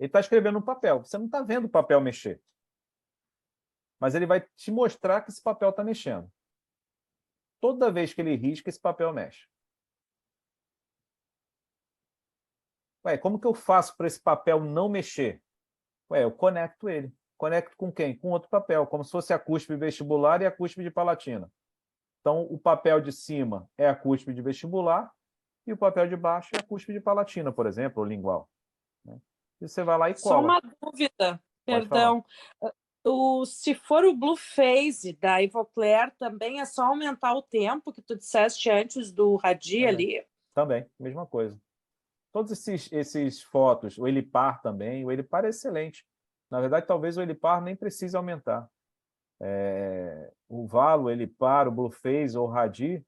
Ele está escrevendo no papel. Você não está vendo o papel mexer. Mas ele vai te mostrar que esse papel está mexendo. Toda vez que ele risca, esse papel mexe. Ué, como que eu faço para esse papel não mexer? Ué, eu conecto ele. Conecto com quem? Com outro papel, como se fosse a cúspide vestibular e a cúspide palatina. Então, o papel de cima é a cúspide vestibular e o papel de baixo é a cúspide palatina, por exemplo, ou lingual. Né? E você vai lá e Só cola. uma dúvida, Pode falar. perdão. Se for o Blue Phase da Ivoclar, também é só aumentar o tempo que tu disseste antes do Radi ali? Também, mesma coisa. Todos esses fotos, o Elipar também, o Elipar é excelente. Na verdade, talvez o Elipar nem precise aumentar. O Valo, o Elipar, o Blueface ou o Radi,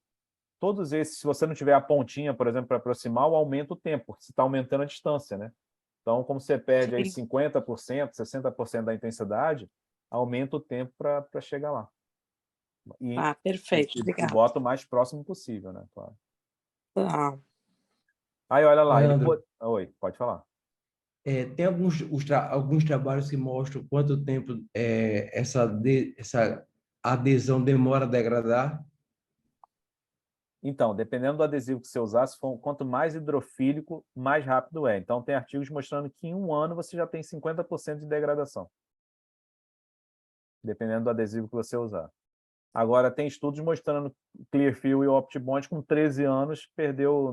todos esses, se você não tiver a pontinha, por exemplo, para aproximar, aumenta o tempo, porque você está aumentando a distância, né? Então, como você perde aí Sim. 50%, 60% da intensidade, aumenta o tempo para chegar lá. E, Perfeito, e obrigada. bota o mais próximo possível, né? Claro. Tá. Aí, olha lá, Leandro, Oi, pode falar. tem alguns trabalhos que mostram quanto tempo essa adesão demora a degradar? Então, dependendo do adesivo que você usar, quanto mais hidrofílico, mais rápido é. Então, tem artigos mostrando que em 1 ano você já tem 50% de degradação, dependendo do adesivo que você usar. Agora, tem estudos mostrando que Clearfield e o OptiBond, com 13 anos, perdeu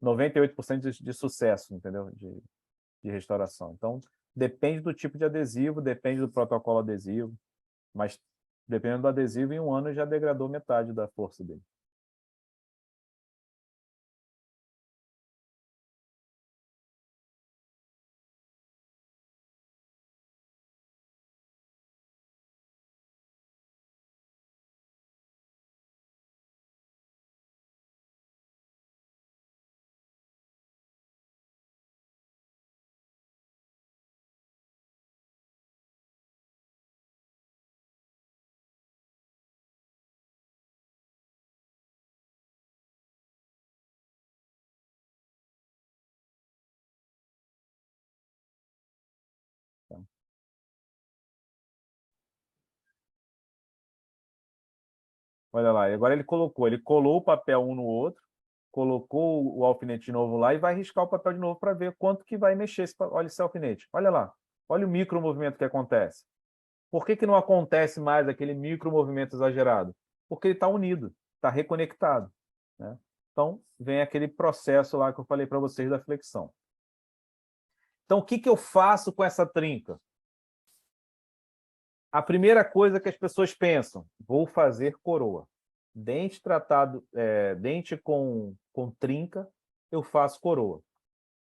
98% de sucesso, entendeu? De restauração. Então, depende do tipo de adesivo, depende do protocolo adesivo, mas dependendo do adesivo, em 1 ano já degradou metade da força dele. Tá? Olha lá, e agora ele colou o papel um no outro, colocou o alfinete de novo lá e vai riscar o papel de novo para ver quanto que vai mexer olha esse alfinete. Olha lá, olha o micromovimento que acontece. Por que não acontece mais aquele micromovimento exagerado? Porque ele está unido, está reconectado. Né? Então, vem aquele processo lá que eu falei para vocês da flexão. Então, o que eu faço com essa trinca? A primeira coisa que as pessoas pensam, vou fazer coroa. Dente tratado, dente com trinca, eu faço coroa.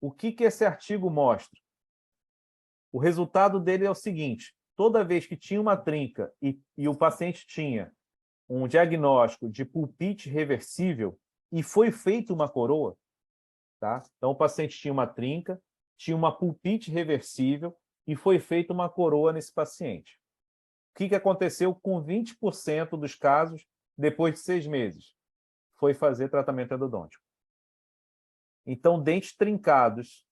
O que esse artigo mostra? O resultado dele é o seguinte, toda vez que tinha uma trinca e o paciente tinha um diagnóstico de pulpite reversível e foi feita uma coroa, tá? Então o paciente tinha uma trinca, tinha uma pulpite reversível e foi feita uma coroa nesse paciente. O que aconteceu com 20% dos casos depois de 6 meses? Foi fazer tratamento endodôntico. Então, dentes trincados,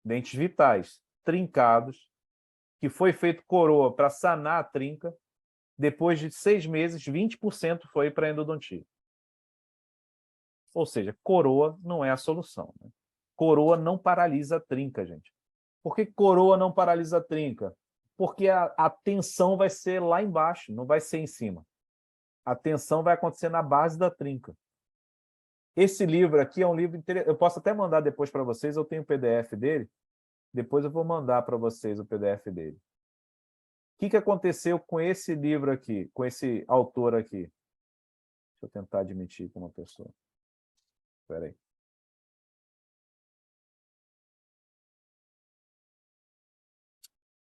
dentes vitais trincados, que foi feito coroa para sanar a trinca, depois de 6 meses, 20% foi para endodontia. Ou seja, coroa não é a solução. Né? Coroa não paralisa a trinca, gente. Por que coroa não paralisa a trinca? Porque a tensão vai ser lá embaixo, não vai ser em cima. A tensão vai acontecer na base da trinca. Esse livro aqui é um livro interessante. Eu posso até mandar depois para vocês, eu tenho o PDF dele. Depois eu vou mandar para vocês o PDF dele. O que aconteceu com esse livro aqui, com esse autor aqui? Deixa eu tentar admitir com uma pessoa. Espera aí.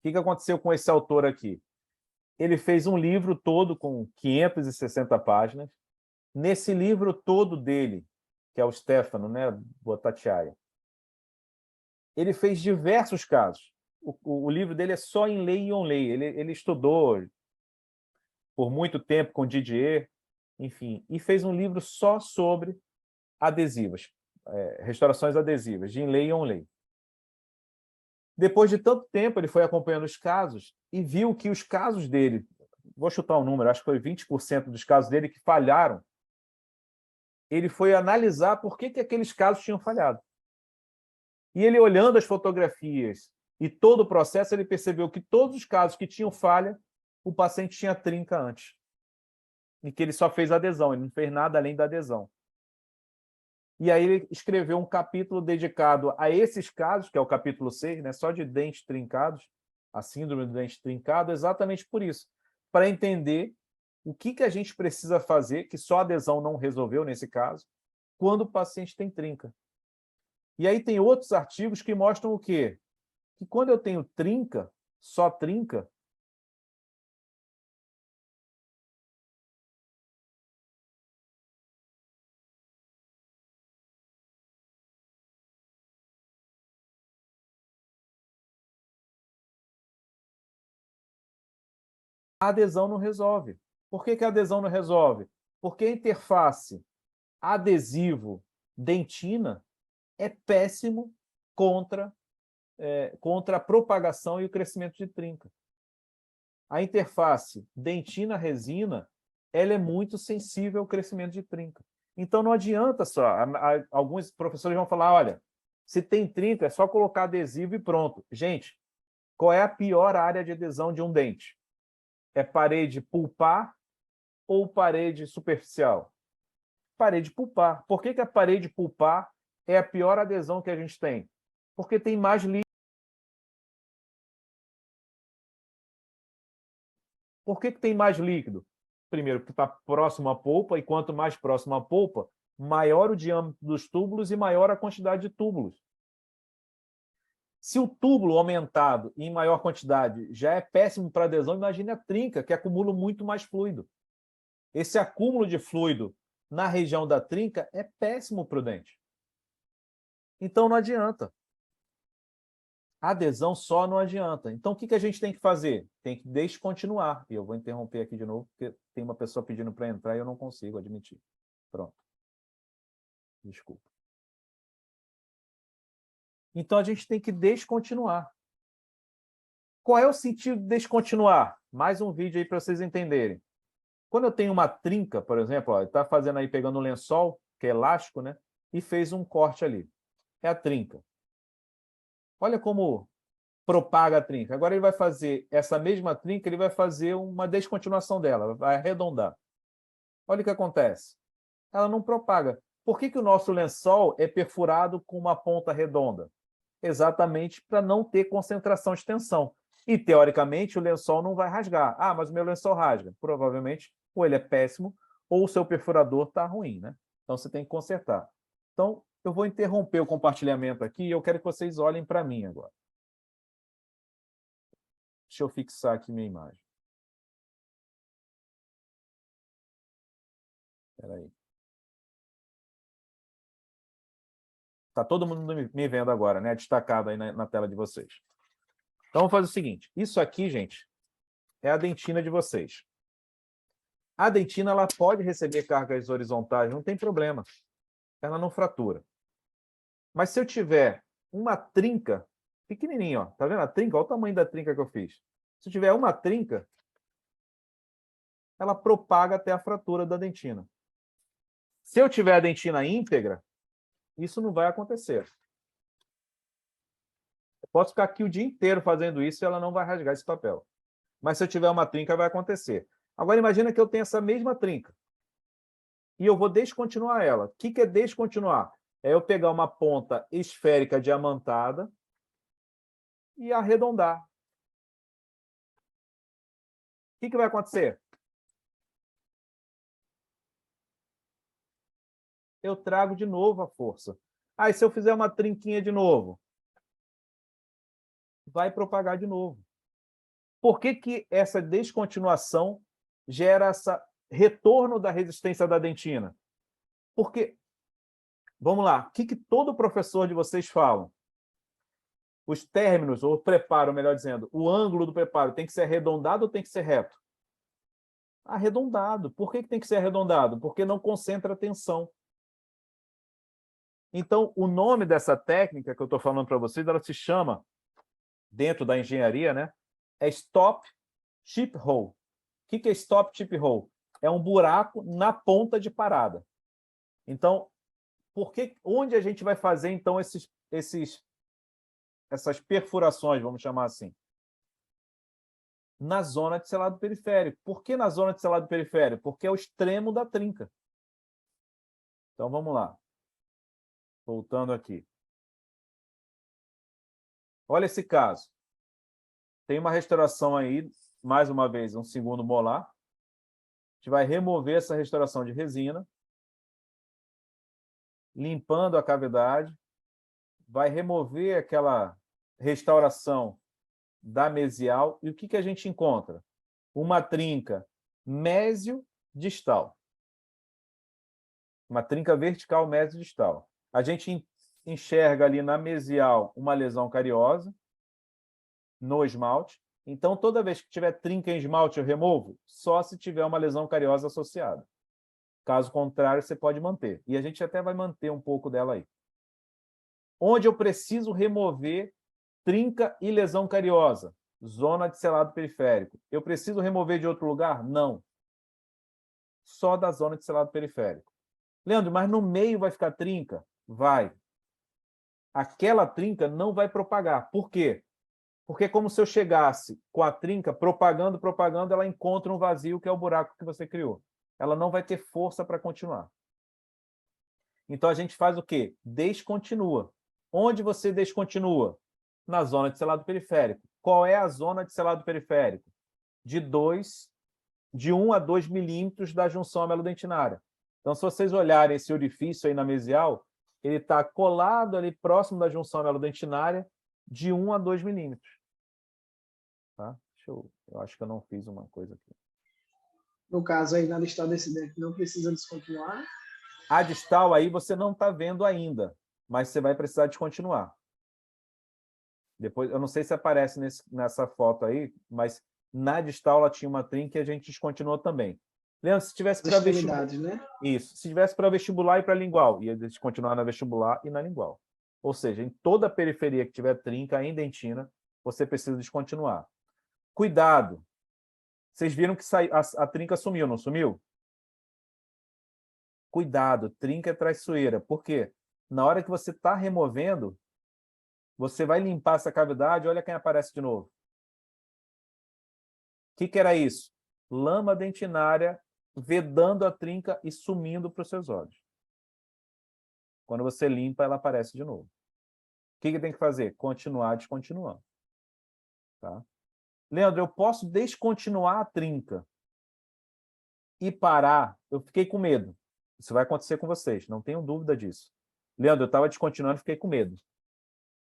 O que aconteceu com esse autor aqui? Ele fez um livro todo com 560 páginas. Nesse livro todo dele, que é o Stefano, né, Bottiaia, ele fez diversos casos. O livro dele é só em lei e on-lei. Ele estudou por muito tempo com Didier, enfim, e fez um livro só sobre adesivas, restaurações adesivas, de in-lei e on-lei. Depois de tanto tempo, ele foi acompanhando os casos e viu que os casos dele, vou chutar um número, acho que foi 20% dos casos dele que falharam. Ele foi analisar por que aqueles casos tinham falhado. E ele, olhando as fotografias e todo o processo, ele percebeu que todos os casos que tinham falha, o paciente tinha trinca antes. E que ele só fez adesão, ele não fez nada além da adesão. E aí ele escreveu um capítulo dedicado a esses casos, que é o capítulo 6, né, só de dentes trincados, a síndrome do dente trincado, exatamente por isso, para entender o que a gente precisa fazer, que só a adesão não resolveu nesse caso, quando o paciente tem trinca. E aí tem outros artigos que mostram o quê? Que quando eu tenho trinca, só trinca, a adesão não resolve. Por que a adesão não resolve? Porque a interface adesivo-dentina é péssimo contra a propagação e o crescimento de trinca. A interface dentina-resina ela é muito sensível ao crescimento de trinca. Então, não adianta só. Alguns professores vão falar, olha, se tem trinca, é só colocar adesivo e pronto. Gente, qual é a pior área de adesão de um dente? É parede pulpar ou parede superficial? Parede pulpar. Por que a parede pulpar é a pior adesão que a gente tem? Porque tem mais líquido. Por que tem mais líquido? Primeiro, porque está próximo à polpa, e quanto mais próximo à polpa, maior o diâmetro dos túbulos e maior a quantidade de túbulos. Se o túbulo aumentado em maior quantidade já é péssimo para adesão, imagine a trinca, que acumula muito mais fluido. Esse acúmulo de fluido na região da trinca é péssimo para o dente. Então, não adianta. A adesão só não adianta. Então, o que a gente tem que fazer? Tem que descontinuar. E eu vou interromper aqui de novo, porque tem uma pessoa pedindo para entrar e eu não consigo admitir. Pronto. Desculpa. Então, a gente tem que descontinuar. Qual é o sentido de descontinuar? Mais um vídeo aí para vocês entenderem. Quando eu tenho uma trinca, por exemplo, está fazendo aí, pegando um lençol, que é elástico, né? E fez um corte ali. É a trinca. Olha como propaga a trinca. Agora ele vai fazer essa mesma trinca, ele vai fazer uma descontinuação dela, vai arredondar. Olha o que acontece. Ela não propaga. Por que o nosso lençol é perfurado com uma ponta redonda? Exatamente para não ter concentração de tensão. E, teoricamente, o lençol não vai rasgar. Ah, mas o meu lençol rasga. Provavelmente, ou ele é péssimo, ou o seu perfurador está ruim, né? Então, você tem que consertar. Então, eu vou interromper o compartilhamento aqui e eu quero que vocês olhem para mim agora. Deixa eu fixar aqui minha imagem. Espera aí. Está todo mundo me vendo agora, né? Destacado aí na tela de vocês. Então, vamos fazer o seguinte. Isso aqui, gente, é a dentina de vocês. A dentina ela pode receber cargas horizontais, não tem problema. Ela não fratura. Mas se eu tiver uma trinca pequenininha, ó, tá vendo a trinca? Olha o tamanho da trinca que eu fiz. Se eu tiver uma trinca, ela propaga até a fratura da dentina. Se eu tiver a dentina íntegra, isso não vai acontecer. Eu posso ficar aqui o dia inteiro fazendo isso e ela não vai rasgar esse papel. Mas se eu tiver uma trinca, vai acontecer. Agora, imagina que eu tenho essa mesma trinca. E eu vou descontinuar ela. O que é descontinuar? É eu pegar uma ponta esférica diamantada e arredondar. O que vai acontecer? Eu trago de novo a força. Ah, e se eu fizer uma trinquinha de novo? Vai propagar de novo. Por que essa descontinuação gera esse retorno da resistência da dentina? Porque, vamos lá, o que todo professor de vocês falam? Os términos, ou o preparo, melhor dizendo, o ângulo do preparo tem que ser arredondado ou tem que ser reto? Arredondado. Por que tem que ser arredondado? Porque não concentra tensão. Então, o nome dessa técnica que eu estou falando para vocês, ela se chama dentro da engenharia, né? É stop chip hole. O que é stop chip hole? É um buraco na ponta de parada. Então, onde a gente vai fazer, então, essas perfurações, vamos chamar assim? Na zona de selado periférico. Por que na zona de selado periférico? Porque é o extremo da trinca. Então, vamos lá. Voltando aqui. Olha esse caso. Tem uma restauração aí, mais uma vez, um segundo molar. A gente vai remover essa restauração de resina, limpando a cavidade, vai remover aquela restauração da mesial. E o que a gente encontra? Uma trinca mésio-distal. Uma trinca vertical mésio-distal. A gente enxerga ali na mesial uma lesão cariosa no esmalte. Então, toda vez que tiver trinca em esmalte, eu removo, só se tiver uma lesão cariosa associada. Caso contrário, você pode manter. E a gente até vai manter um pouco dela aí. Onde eu preciso remover trinca e lesão cariosa? Zona de selado periférico. Eu preciso remover de outro lugar? Não. Só da zona de selado periférico. Leandro, mas no meio vai ficar trinca? Vai. Aquela trinca não vai propagar. Por quê? Porque é como se eu chegasse com a trinca, propagando, ela encontra um vazio, que é o buraco que você criou. Ela não vai ter força para continuar. Então, a gente faz o quê? Descontinua. Onde você descontinua? Na zona de selado periférico. Qual é a zona de selado periférico? De 1 a 2 milímetros da junção amelodentinária. Então, se vocês olharem esse orifício aí na mesial, ele está colado ali próximo da junção amelodentinária de 1 a 2 milímetros. Tá? Eu acho que eu não fiz uma coisa aqui. No caso aí, na distal desse dente, não precisa descontinuar? A distal aí você não está vendo ainda, mas você vai precisar descontinuar. Depois, eu não sei se aparece nessa foto aí, mas na distal ela tinha uma trinca e a gente descontinuou também. Leandro, se tivesse para vestibular, né? isso, se tivesse para vestibular e para lingual, ia descontinuar na vestibular e na lingual. Ou seja, em toda a periferia que tiver trinca em dentina, você precisa descontinuar. Cuidado. Vocês viram que a trinca sumiu, não sumiu? Cuidado, trinca é traiçoeira. Por quê? Na hora que você está removendo, você vai limpar essa cavidade, olha quem aparece de novo. O que era isso? Lama dentinária vedando a trinca e sumindo para os seus olhos. Quando você limpa, ela aparece de novo. O que tem que fazer? Continuar descontinuando. Tá? Leandro, eu posso descontinuar a trinca e parar? Eu fiquei com medo. Isso vai acontecer com vocês, não tenham dúvida disso. Leandro, eu estava descontinuando e fiquei com medo.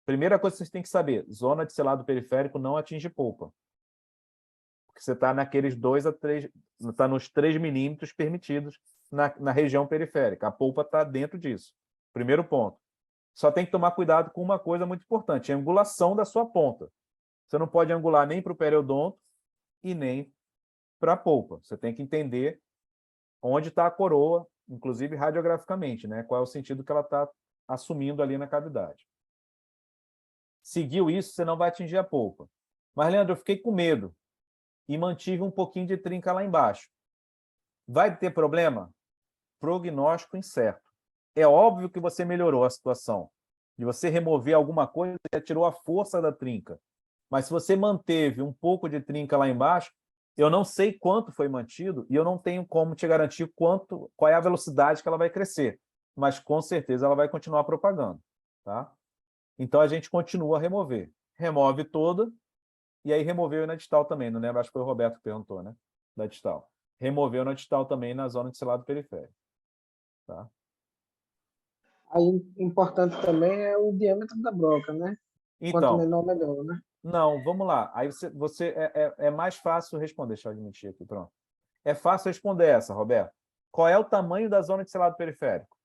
Primeira coisa que vocês têm que saber, zona de selado periférico não atinge polpa. Porque você está naqueles 2 a 3, está nos 3 milímetros permitidos na região periférica. A polpa está dentro disso. Primeiro ponto. Só tem que tomar cuidado com uma coisa muito importante, a angulação da sua ponta. Você não pode angular nem para o periodonto e nem para a polpa. Você tem que entender onde está a coroa, inclusive radiograficamente, né? Qual é o sentido que ela está assumindo ali na cavidade. Seguiu isso, você não vai atingir a polpa. Mas, Leandro, eu fiquei com medo e mantive um pouquinho de trinca lá embaixo. Vai ter problema? Prognóstico incerto. É óbvio que você melhorou a situação. De você remover alguma coisa, já tirou a força da trinca. Mas se você manteve um pouco de trinca lá embaixo, eu não sei quanto foi mantido e eu não tenho como te garantir qual é a velocidade que ela vai crescer. Mas, com certeza, ela vai continuar propagando. Tá? Então, a gente continua a remover. Remove toda e aí removeu na distal também. Não lembro, acho que foi o Roberto que perguntou, né? Da distal. Removeu na distal também na zona de selado periférico. Tá? Aí, importante também é o diâmetro da broca, né? Quanto Então, menor, melhor, né? não, vamos lá. Aí você é mais fácil responder. Deixa eu admitir aqui, pronto. É fácil responder essa, Roberto. Qual é o tamanho da zona de selado periférico?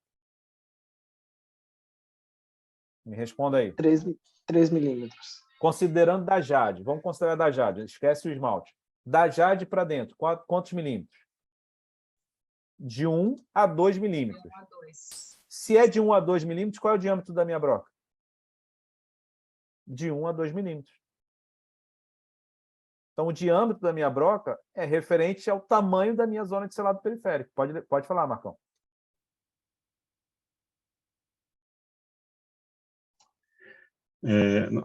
Me responda aí. 3 milímetros. Considerando da Jade. Vamos considerar da Jade. Esquece o esmalte. Da Jade para dentro, quantos milímetros? De 1 a 2 milímetros. 1 a 2. Se é de 1 a 2 milímetros, qual é o diâmetro da minha broca? De 1 a 2 milímetros. Então, o diâmetro da minha broca é referente ao tamanho da minha zona de selado periférico. Pode falar, Marcão.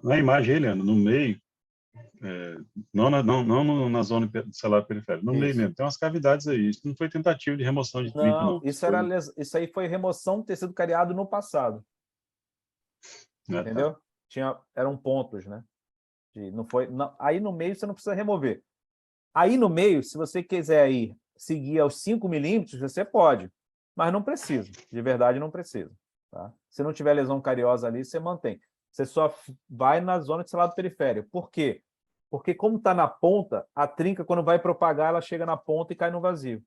Na imagem aí, Leandro, no meio, não na zona de selado periférico, no meio Isso. mesmo, tem umas cavidades aí. Isso não foi tentativa de remoção de trinco, Não, não. isso aí foi remoção de tecido cariado no passado, Tá. entendeu? Eram pontos, né? Não foi, aí no meio você não precisa remover. Aí no meio, se você quiser ir seguir aos 5 milímetros, você pode, mas não precisa, de verdade não precisa. Tá? Se não tiver lesão cariosa ali, você mantém. Você só vai na zona de selado periférico. Por quê? Porque como está na ponta, a trinca, quando vai propagar, ela chega na ponta e cai no vazio.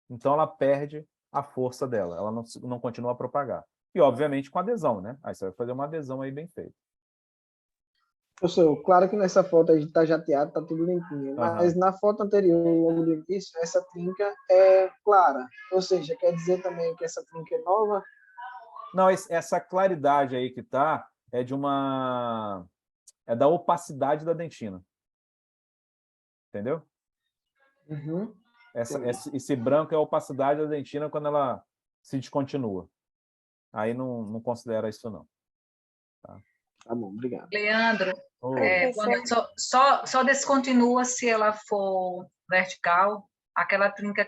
Então ela perde a força dela, ela não continua a propagar. E, obviamente, com adesão, né? Aí você vai fazer uma adesão aí bem feita. Professor, claro que nessa foto a gente está jateado, está tudo limpinho, mas na foto anterior, logo do início, essa trinca é clara. Ou seja, quer dizer também que essa trinca é nova? Não, essa claridade aí que tá é da opacidade da dentina. Entendeu? Uhum. Esse branco é a opacidade da dentina quando ela se descontinua. Aí não considera isso, não. Tá bom, obrigado. Leandro, Professor, só descontinua se ela for vertical, aquela trinca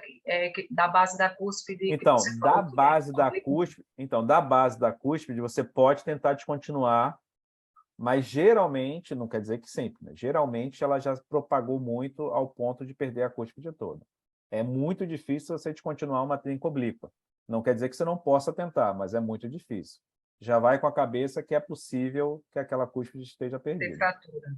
da base da cúspide. Então, que você da falou que base da complica. cúspide, da base da cúspide, você pode tentar descontinuar, mas geralmente, não quer dizer que sempre, né? Geralmente ela já propagou muito ao ponto de perder a cúspide toda. É muito difícil você descontinuar uma trinca oblíqua. Não quer dizer que você não possa tentar, mas é muito difícil. Já vai com a cabeça que é possível que aquela cúspide esteja Tem perdida. fratura.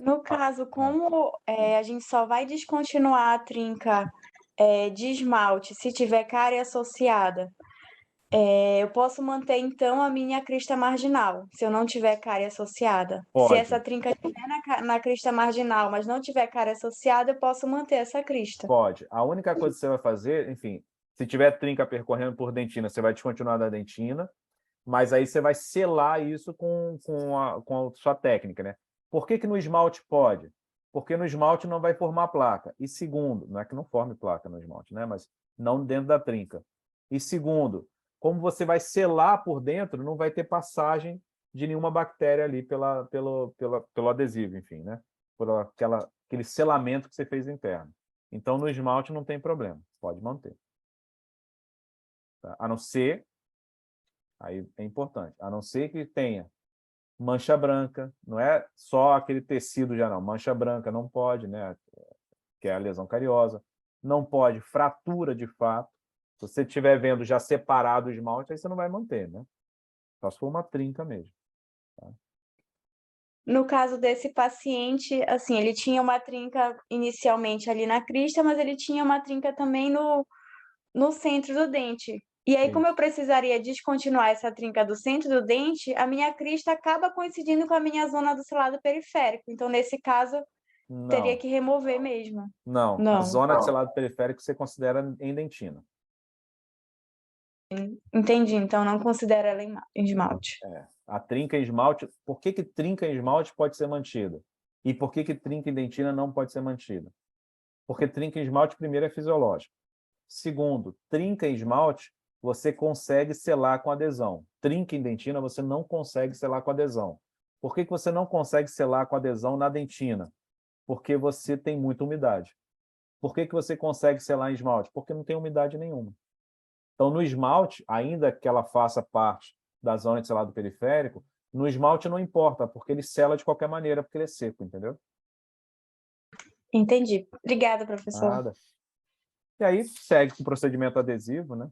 no caso, como a gente só vai descontinuar a trinca de esmalte se tiver cárie associada, eu posso manter, então, a minha crista marginal, se eu não tiver cárie associada. Se Pode. essa trinca estiver na crista marginal, mas não tiver cárie associada, eu posso manter essa crista. Pode. A única coisa que você vai fazer, enfim, se tiver trinca percorrendo por dentina, você vai descontinuar da dentina, mas aí você vai selar isso com a sua técnica, né? Por que no esmalte pode? Porque no esmalte não vai formar placa. E segundo, não é que não forme placa no esmalte, né? Mas não dentro da trinca. E segundo, como você vai selar por dentro, não vai ter passagem de nenhuma bactéria ali pelo adesivo, enfim, né? Por aquele selamento que você fez interno. Então, no esmalte não tem problema, pode manter. Tá? A não ser, aí é importante, a não ser que tenha mancha branca, não é só aquele tecido já não, mancha branca não pode, né? Que é a lesão cariosa. Não pode fratura de fato. Se você estiver vendo já separado o esmalte, aí você não vai manter, né? Só se for uma trinca mesmo. Tá? No caso desse paciente, assim, ele tinha uma trinca inicialmente ali na crista, mas ele tinha uma trinca também no centro do dente. E aí, como eu precisaria descontinuar essa trinca do centro do dente, a minha crista acaba coincidindo com a minha zona do selado periférico. Então, nesse caso, teria que remover mesmo. Não. Não. A zona de selado periférico você considera em dentina. Entendi, então não considera ela em esmalte. A trinca em esmalte, por que trinca em esmalte pode ser mantida? E por que trinca em dentina não pode ser mantida? Porque trinca em esmalte, primeiro, é fisiológico. Segundo, trinca em esmalte, você consegue selar com adesão. Trinca em dentina, você não consegue selar com adesão. Por que você não consegue selar com adesão na dentina? Porque você tem muita umidade. Por que você consegue selar em esmalte? Porque não tem umidade nenhuma. Então, no esmalte, ainda que ela faça parte da zona de selado periférico, no esmalte não importa, porque ele sela de qualquer maneira, porque ele é seco, entendeu? Entendi. Obrigada, professor. Nada. E aí, segue com o procedimento adesivo, né?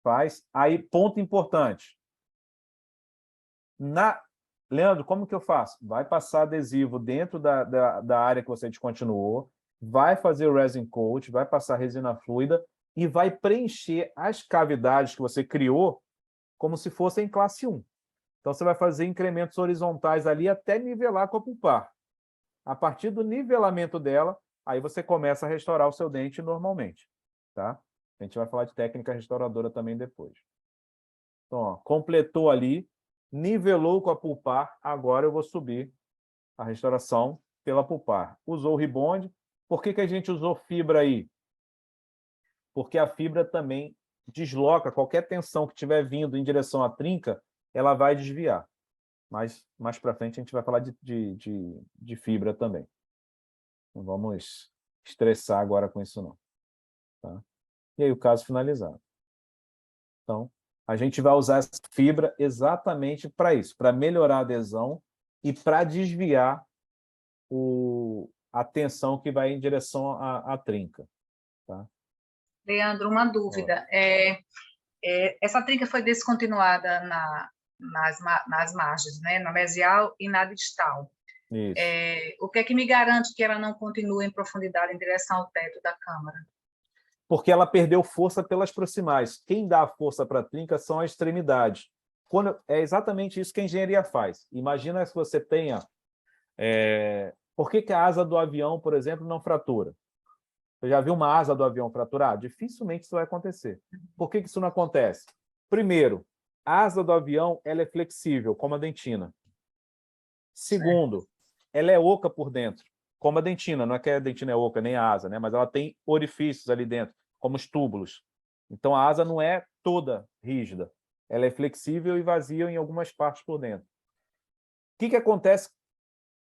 Faz. Aí, ponto importante. Leandro, como que eu faço? Vai passar adesivo dentro da área que você descontinuou, vai fazer o resin coat, vai passar resina fluida e vai preencher as cavidades que você criou como se fossem classe 1. Então, você vai fazer incrementos horizontais ali até nivelar com a pulpar. A partir do nivelamento dela, aí você começa a restaurar o seu dente normalmente. Tá? A gente vai falar de técnica restauradora também depois. Então, ó, completou ali, nivelou com a pulpar, agora eu vou subir a restauração pela pulpar. Usou o Ribond. Por que a gente usou fibra aí? Porque a fibra também desloca qualquer tensão que estiver vindo em direção à trinca, ela vai desviar. Mas mais para frente a gente vai falar de fibra também. Não vamos estressar agora com isso, não. Tá? E aí o caso finalizado. Então, a gente vai usar essa fibra exatamente para isso, para melhorar a adesão e para desviar a tensão que vai em direção à trinca. Tá? Leandro, uma dúvida. Essa trinca foi descontinuada nas margens, né? Na mesial e na distal. Isso. O que é que me garante que ela não continue em profundidade em direção ao teto da câmara? Porque ela perdeu força pelas proximais. Quem dá força para a trinca são as extremidades. É exatamente isso que a engenharia faz. Imagina se você tenha... Por que a asa do avião, por exemplo, não fratura? Você já viu uma asa do avião fraturar? Dificilmente isso vai acontecer. Por que isso não acontece? Primeiro, a asa do avião ela é flexível, como a dentina. Segundo, ela é oca por dentro, como a dentina. Não é que a dentina é oca, nem a asa, né? Mas ela tem orifícios ali dentro, como os túbulos. Então, a asa não é toda rígida. Ela é flexível e vazia em algumas partes por dentro. O que acontece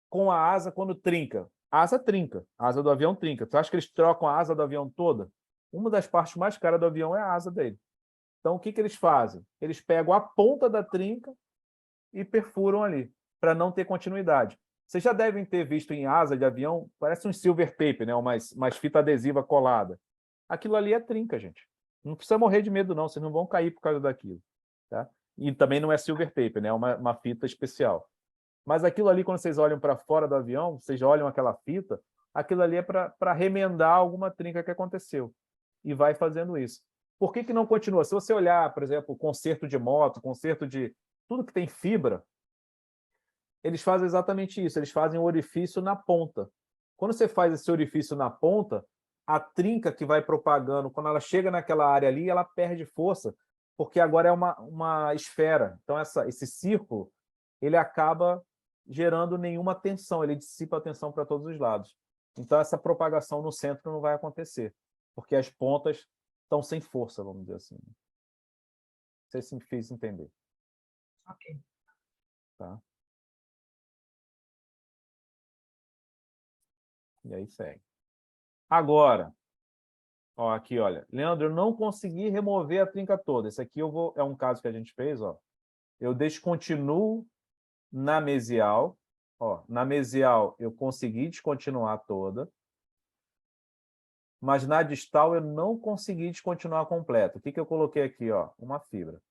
com a asa quando trinca? A asa trinca, a asa do avião trinca. Tu acha que eles trocam a asa do avião toda? Uma das partes mais caras do avião é a asa dele. Então, o que eles fazem? Eles pegam a ponta da trinca e perfuram ali, para não ter continuidade. Vocês já devem ter visto em asa de avião, parece um silver tape, né? Umas fita adesiva colada. Aquilo ali é trinca, gente. Não precisa morrer de medo, não. Vocês não vão cair por causa daquilo. Tá? E também não é silver tape, né? É uma fita especial. Mas aquilo ali, quando vocês olham para fora do avião, vocês olham aquela fita, aquilo ali é para remendar alguma trinca que aconteceu. E vai fazendo isso. Por que não continua? Se você olhar, por exemplo, conserto de moto, conserto de... tudo que tem fibra, eles fazem exatamente isso. Eles fazem o orifício na ponta. Quando você faz esse orifício na ponta, a trinca que vai propagando, quando ela chega naquela área ali, ela perde força, porque agora é uma esfera. Então, esse círculo, ele acaba gerando nenhuma tensão, ele dissipa a tensão para todos os lados. Então, essa propagação no centro não vai acontecer, porque as pontas estão sem força, vamos dizer assim. Não sei se me fiz entender. Ok. Tá? E aí segue. Agora, ó, aqui, olha. Leandro, eu não consegui remover a trinca toda. Esse aqui é um caso que a gente fez, ó. Eu descontinuo na mesial. Ó, na mesial eu consegui descontinuar toda, mas na distal eu não consegui descontinuar completa. O que eu coloquei aqui? Ó, uma fibra.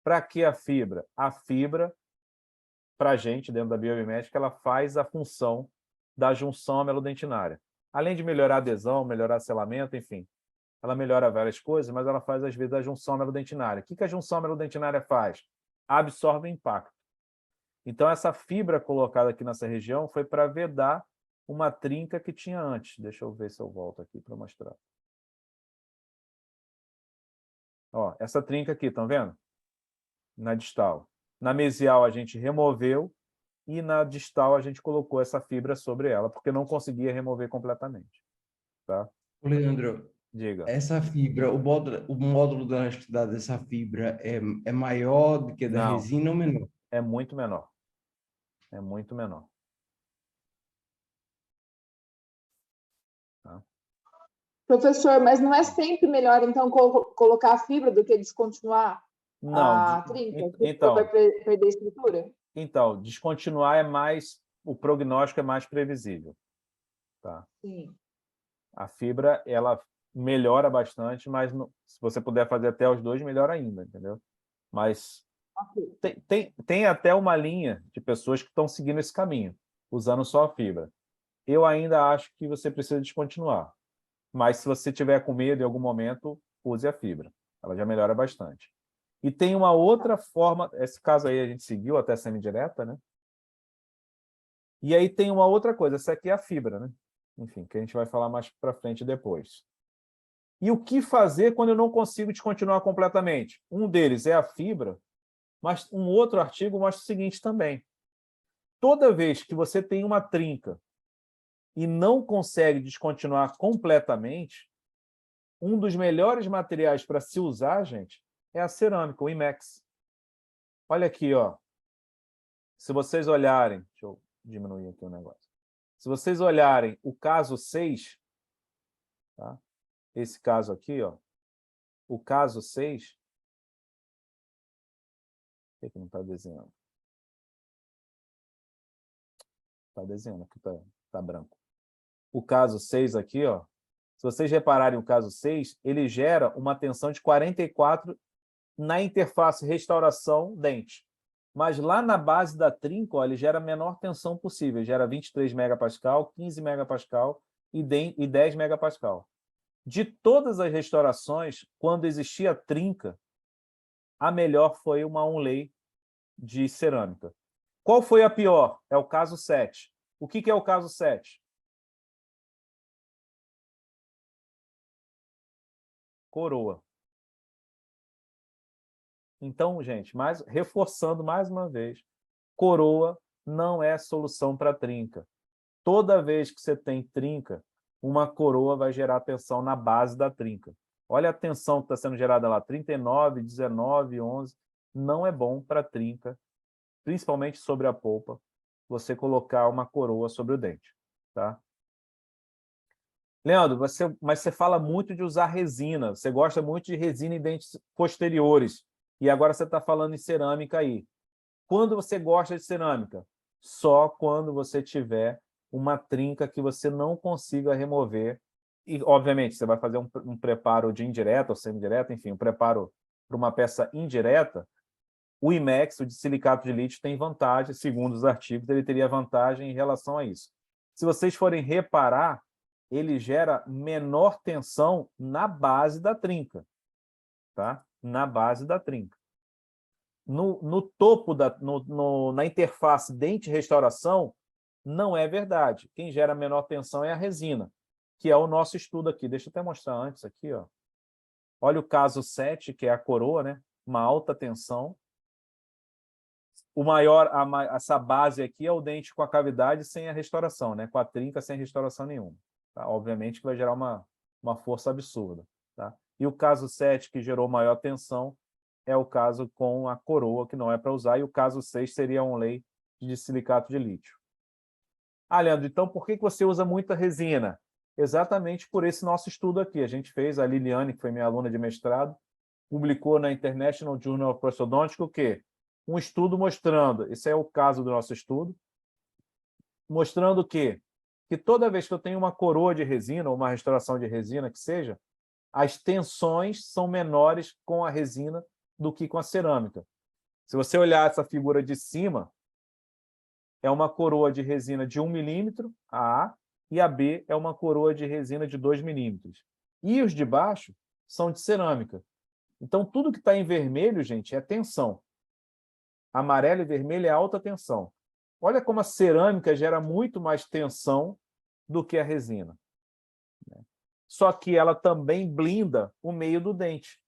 Para que a fibra? A fibra, para a gente, dentro da biomimética, ela faz a função da junção amelodentinária. Além de melhorar a adesão, melhorar selamento, enfim. Ela melhora várias coisas, mas ela faz, às vezes, a junção amelodentinária. O que a junção amelodentinária faz? Absorve o impacto. Então, essa fibra colocada aqui nessa região foi para vedar uma trinca que tinha antes. Deixa eu ver se eu volto aqui para mostrar. Ó, essa trinca aqui, estão vendo? Na distal. Na mesial, a gente removeu e na distal a gente colocou essa fibra sobre ela, porque não conseguia remover completamente. Tá? Leandro, Diga. essa fibra, o módulo da elasticidade dessa fibra é maior do que a da Não. resina ou menor? É muito menor. É muito menor. Tá? Professor, mas não é sempre melhor, então, colocar a fibra do que descontinuar Não, a trinca? então, vai perder estrutura? Então, descontinuar é mais... O prognóstico é mais previsível. Tá? Sim. A fibra, ela melhora bastante, mas se você puder fazer até os dois, melhor ainda, entendeu? Mas tem até uma linha de pessoas que estão seguindo esse caminho, usando só a fibra. Eu ainda acho que você precisa descontinuar. Mas se você tiver com medo em algum momento, use a fibra. Ela já melhora bastante. E tem uma outra forma, esse caso aí a gente seguiu até semidireta, né? E aí tem uma outra coisa, essa aqui é a fibra, né? Enfim, que a gente vai falar mais para frente depois. E o que fazer quando eu não consigo descontinuar completamente? Um deles é a fibra, mas um outro artigo mostra o seguinte também. toda vez que você tem uma trinca e não consegue descontinuar completamente, um dos melhores materiais para se usar, gente, é a cerâmica, o IMEX. Olha aqui, ó. Se vocês olharem, deixa eu diminuir aqui o negócio. Se vocês olharem o caso 6, tá? Esse caso aqui, ó, o caso 6, por que não está desenhando? Está desenhando, aqui tá branco. O caso 6 aqui, ó, se vocês repararem o caso 6, ele gera uma tensão de 44 na interface restauração-dente. Mas lá na base da trinca, ó, ele gera a menor tensão possível, gera 23 megapascal, 15 megapascal e 10 megapascal. De todas as restaurações, quando existia trinca, a melhor foi uma Onlay de cerâmica. Qual foi a pior? É o caso 7. O que é o caso 7? Coroa. Então, gente, reforçando mais uma vez, coroa não é solução para trinca. Toda vez que você tem trinca, uma coroa vai gerar tensão na base da trinca. Olha a tensão que está sendo gerada lá, 39, 19, 11. Não é bom para trinca, principalmente sobre a polpa, você colocar uma coroa sobre o dente. Tá? Leandro, mas você fala muito de usar resina, você gosta muito de resina em dentes posteriores, e agora você está falando em cerâmica aí. Quando você gosta de cerâmica? Só quando você tiver uma trinca que você não consiga remover. E, obviamente, você vai fazer um preparo de indireta ou semi-direta, enfim, um preparo para uma peça indireta. O IMEX, o de silicato de lítio, tem vantagem, segundo os artigos, ele teria vantagem em relação a isso. Se vocês forem reparar, ele gera menor tensão na base da trinca. Tá? Na base da trinca. No topo, na interface dente-restauração, não é verdade. Quem gera menor tensão é a resina, que é o nosso estudo aqui. Deixa eu até mostrar antes aqui. Ó. Olha o caso 7, que é a coroa, né? Uma alta tensão. Essa base aqui é o dente com a cavidade sem a restauração, né? Com a trinca sem restauração nenhuma. Tá? Obviamente que vai gerar uma força absurda. Tá? E o caso 7, que gerou maior tensão, é o caso com a coroa, que não é para usar, e o caso 6 seria um Onlay de silicato de lítio. Ah, Leandro, então por que você usa muita resina? Exatamente por esse nosso estudo aqui. A gente fez, a Liliane, que foi minha aluna de mestrado, publicou na International Journal of Orthodontics o quê? Um estudo mostrando, esse é o caso do nosso estudo, mostrando que toda vez que eu tenho uma coroa de resina, ou uma restauração de resina que seja, as tensões são menores com a resina do que com a cerâmica. Se você olhar essa figura de cima, é uma coroa de resina de 1 milímetro, a A, e a B é uma coroa de resina de 2 milímetros. E os de baixo são de cerâmica. Então, tudo que está em vermelho, gente, é tensão. Amarelo e vermelho é alta tensão. Olha como a cerâmica gera muito mais tensão do que a resina. Só que ela também blinda o meio do dente.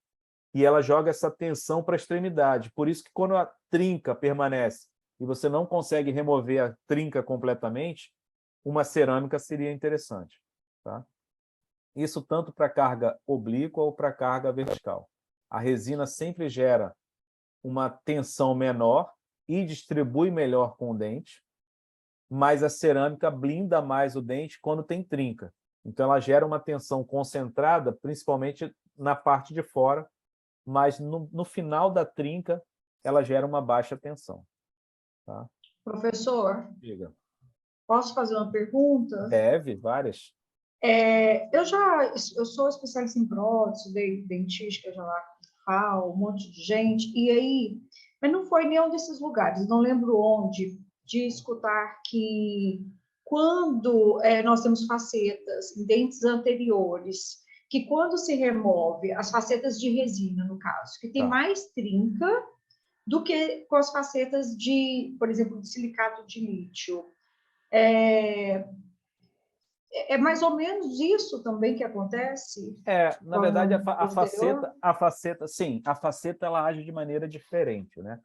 E ela joga essa tensão para a extremidade. Por isso que quando a trinca permanece e você não consegue remover a trinca completamente, uma cerâmica seria interessante. Tá? Isso tanto para carga oblíqua ou para carga vertical. A resina sempre gera uma tensão menor e distribui melhor com o dente, mas a cerâmica blinda mais o dente quando tem trinca. Então, ela gera uma tensão concentrada, principalmente na parte de fora, mas no final da trinca, ela gera uma baixa tensão. Tá? Professor, Diga. posso fazer uma pergunta? Deve, várias. Eu sou especialista em prótese, dentística, já lá, um monte de gente, e aí, mas não foi nenhum desses lugares, não lembro onde, de escutar que quando nós temos facetas em dentes anteriores, que quando se remove as facetas de resina, no caso, que tem mais trinca do que com as facetas de, por exemplo, de silicato de lítio. É mais ou menos isso também que acontece? Na verdade, a faceta, sim, a faceta ela age de maneira diferente, né?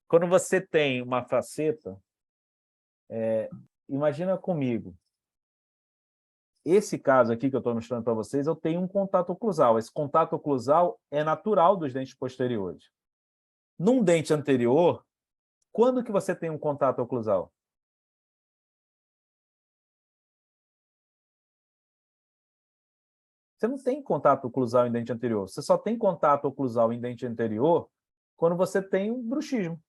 Quando você tem uma faceta, Imagina comigo, esse caso aqui que eu estou mostrando para vocês, eu tenho um contato oclusal. Esse contato oclusal é natural dos dentes posteriores. Num dente anterior, quando que você tem um contato oclusal? Você não tem contato oclusal em dente anterior. Você só tem contato oclusal em dente anterior quando você tem um bruxismo.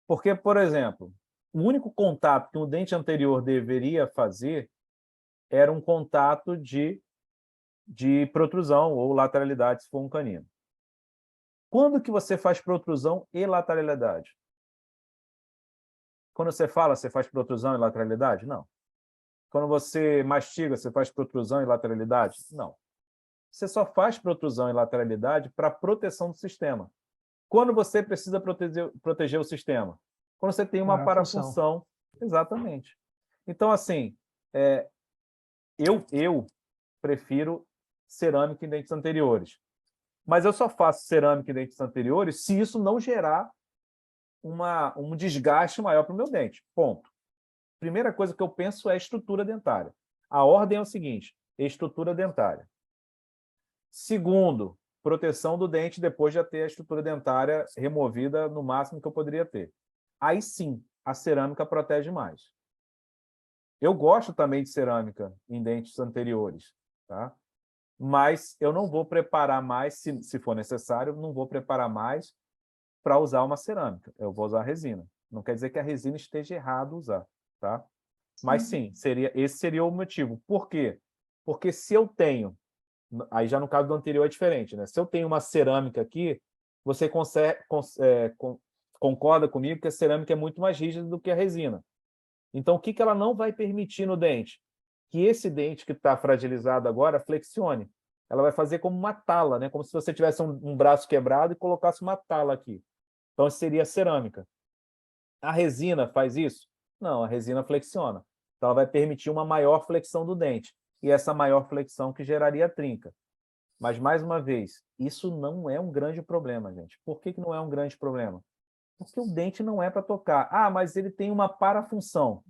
Porque, por exemplo, o único contato que o dente anterior deveria fazer era um contato de protrusão ou lateralidade, se for um canino. Quando que você faz protrusão e lateralidade? Quando você fala, você faz protrusão e lateralidade? Não. Quando você mastiga, você faz protrusão e lateralidade? Não. Você só faz protrusão e lateralidade para proteção do sistema. Quando você precisa proteger o sistema? Quando você tem uma parafunção. Exatamente. Então, assim, eu prefiro cerâmica em dentes anteriores. Mas eu só faço cerâmica em dentes anteriores se isso não gerar um desgaste maior para o meu dente. Ponto. Primeira coisa que eu penso é estrutura dentária. A ordem é o seguinte: estrutura dentária. Segundo, proteção do dente depois de ter a estrutura dentária removida no máximo que eu poderia ter. Aí sim, a cerâmica protege mais. Eu gosto também de cerâmica em dentes anteriores, tá? Mas eu não vou preparar mais, se for necessário, não vou preparar mais para usar uma cerâmica. Eu vou usar resina. Não quer dizer que a resina esteja errado usar, tá? Mas sim, esse seria o motivo. Por quê? Porque se eu tenho, aí já no caso do anterior é diferente, né? Se eu tenho uma cerâmica aqui, você concorda comigo que a cerâmica é muito mais rígida do que a resina. Então, o que ela não vai permitir no dente? Que esse dente que está fragilizado agora flexione. Ela vai fazer como uma tala, né? Como se você tivesse um braço quebrado e colocasse uma tala aqui. Então, isso seria cerâmica. A resina faz isso? Não, a resina flexiona. Então, ela vai permitir uma maior flexão do dente. E essa maior flexão que geraria trinca. Mas, mais uma vez, isso não é um grande problema, gente. Por que não é um grande problema? Porque o dente não é para tocar. Ah, mas ele tem uma parafunção.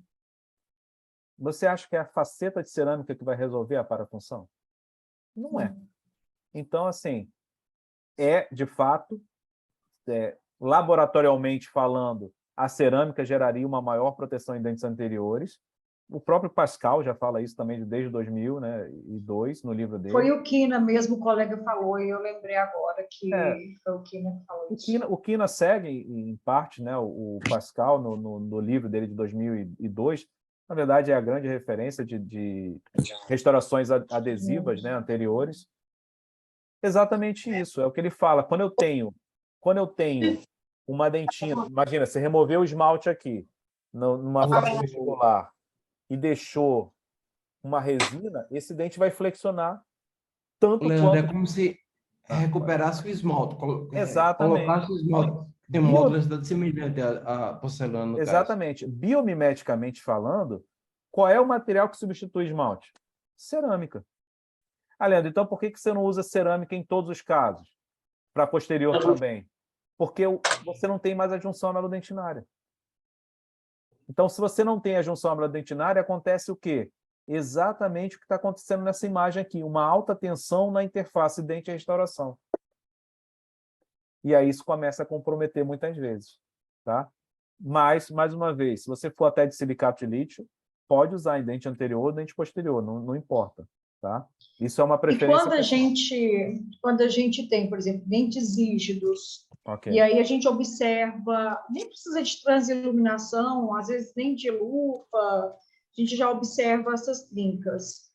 Você acha que é a faceta de cerâmica que vai resolver a parafunção? Não é. Então, assim, de fato, laboratorialmente falando, a cerâmica geraria uma maior proteção em dentes anteriores. O próprio Pascal já fala isso também desde 2002, no livro dele. Foi o Kina mesmo, o colega falou, e eu lembrei agora que foi o Kina que falou isso. O Kina segue, em parte, né, o Pascal no livro dele de 2002. Na verdade, é a grande referência de restaurações adesivas, né, anteriores. Exatamente isso, é o que ele fala. Quando eu tenho uma dentina, imagina, você removeu o esmalte aqui, numa face vestibular, e deixou uma resina, esse dente vai flexionar tanto Leandro, quanto... é como se recuperasse o esmalte, Exatamente. colocasse o esmalte. Tem uma modularidade semelhante à porcelana, no Exatamente. Caso. Biomimeticamente falando, qual é o material que substitui esmalte? Cerâmica. Leandro, então por que você não usa cerâmica em todos os casos? Para posterior também? Porque você não tem mais a junção amelodentinária. Então, se você não tem a junção amelodentinária, acontece o quê? Exatamente o que está acontecendo nessa imagem aqui, uma alta tensão na interface dente e restauração. E aí isso começa a comprometer muitas vezes, tá? Mas, mais uma vez, se você for até de silicato de lítio, pode usar em dente anterior ou dente posterior, não importa, tá? Isso é uma preferência. E quando a gente tem, por exemplo, dentes rígidos, e aí a gente observa, nem precisa de transiluminação, às vezes nem de lupa, a gente já observa essas trincas.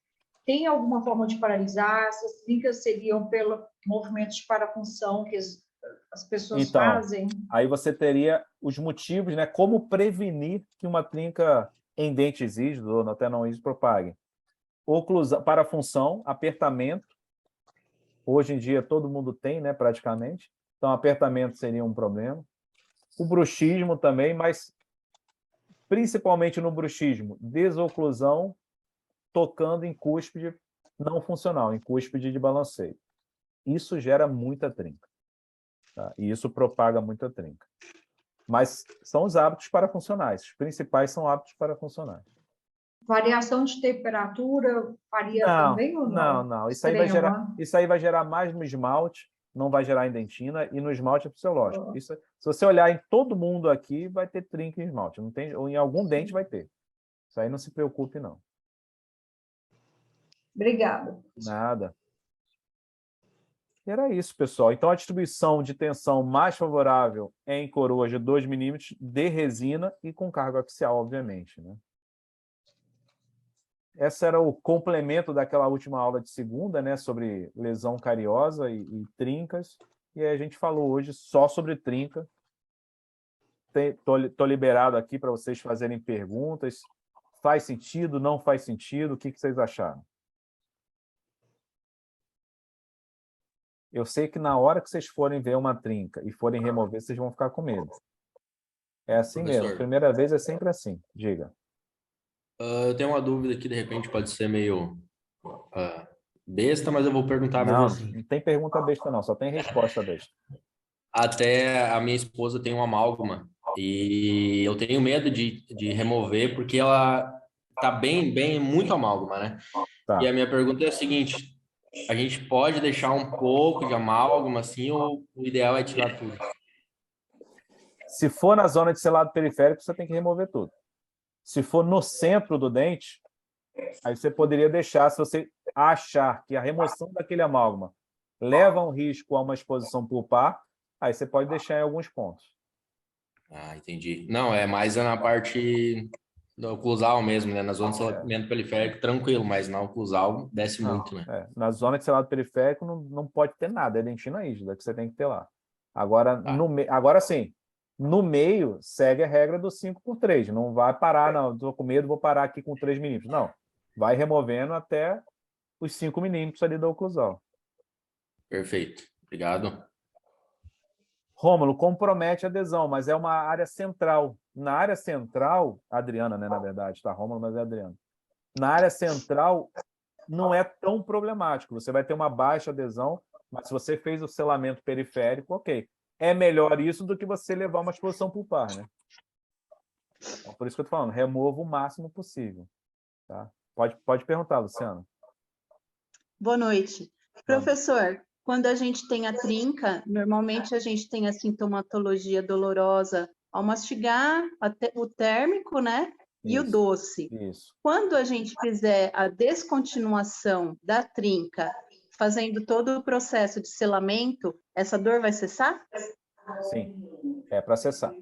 Tem alguma forma de paralisar? Essas trincas seriam pelo movimento de parafunção que as pessoas fazem? Aí você teria os motivos, né? Como prevenir que uma trinca em dentes rígidos ou até não rígidos propague. Oclusão, parafunção, apertamento. Hoje em dia todo mundo tem, né? Praticamente. Então, apertamento seria um problema. O bruxismo também, mas principalmente no bruxismo, desoclusão tocando em cúspide não funcional, em cúspide de balanceio. Isso gera muita trinca. Tá? E isso propaga muita trinca. Mas são os hábitos parafuncionais. Os principais são hábitos parafuncionais. Variação de temperatura varia também ou não? Não. Extrema. Isso aí vai gerar mais no esmalte, não vai gerar em dentina, e no esmalte é fisiológico. Isso, se você olhar em todo mundo aqui, vai ter trinca em esmalte. Não tem, ou em algum dente vai ter. Isso aí não se preocupe, não. Obrigada. Nada. Era isso, pessoal. Então, a distribuição de tensão mais favorável é em coroas de 2 milímetros de resina e com carga axial, obviamente, né? Esse era o complemento daquela última aula de segunda, né, sobre lesão cariosa e trincas. E aí a gente falou hoje só sobre trinca. Estou liberado aqui para vocês fazerem perguntas. Faz sentido? Não faz sentido? O que vocês acharam? Eu sei que na hora que vocês forem ver uma trinca e forem remover, vocês vão ficar com medo. É assim Professor. mesmo. Primeira vez é sempre assim. Diga. Eu tenho uma dúvida que de repente pode ser meio besta, mas eu vou perguntar mesmo Não, assim. não tem pergunta besta, não. Só tem resposta besta. Até a minha esposa tem uma amálgama e eu tenho medo de remover porque ela tá bem, muito amálgama, né? Tá. E a minha pergunta é a seguinte: a gente pode deixar um pouco de amálgama assim ou o ideal é tirar tudo? Se for na zona de selado periférico, você tem que remover tudo. Se for no centro do dente, aí você poderia deixar, se você achar que a remoção daquele amálgama leva um risco a uma exposição pulpar, aí você pode deixar em alguns pontos. Ah, entendi. Não, é mais na parte do oclusal mesmo, né? Na zona de selamento periférico, tranquilo, mas na oclusal desce muito, né? Na zona de selado periférico não pode ter nada, é dentina rígida que você tem que ter lá. Agora, agora sim, no meio, segue a regra do 5x3. Não vai parar, não, estou com medo, vou parar aqui com 3 milímetros. Não, vai removendo até os 5 milímetros ali da oclusal. Perfeito, obrigado. Rômulo, compromete a adesão, mas é uma área central. Na área central, Adriana, né, na verdade, tá? Rômulo, mas é Adriana. Na área central, não é tão problemático. Você vai ter uma baixa adesão, mas se você fez o selamento periférico, ok. É melhor isso do que você levar uma exposição pulpar, né? Então, por isso que eu estou falando, remova o máximo possível. Tá? Pode perguntar, Luciano. Boa noite. Professor, quando a gente tem a trinca, normalmente a gente tem a sintomatologia dolorosa ao mastigar, o térmico, né? E o doce. Isso. Quando a gente fizer a descontinuação da trinca, fazendo todo o processo de selamento, essa dor vai cessar? Sim, é para cessar.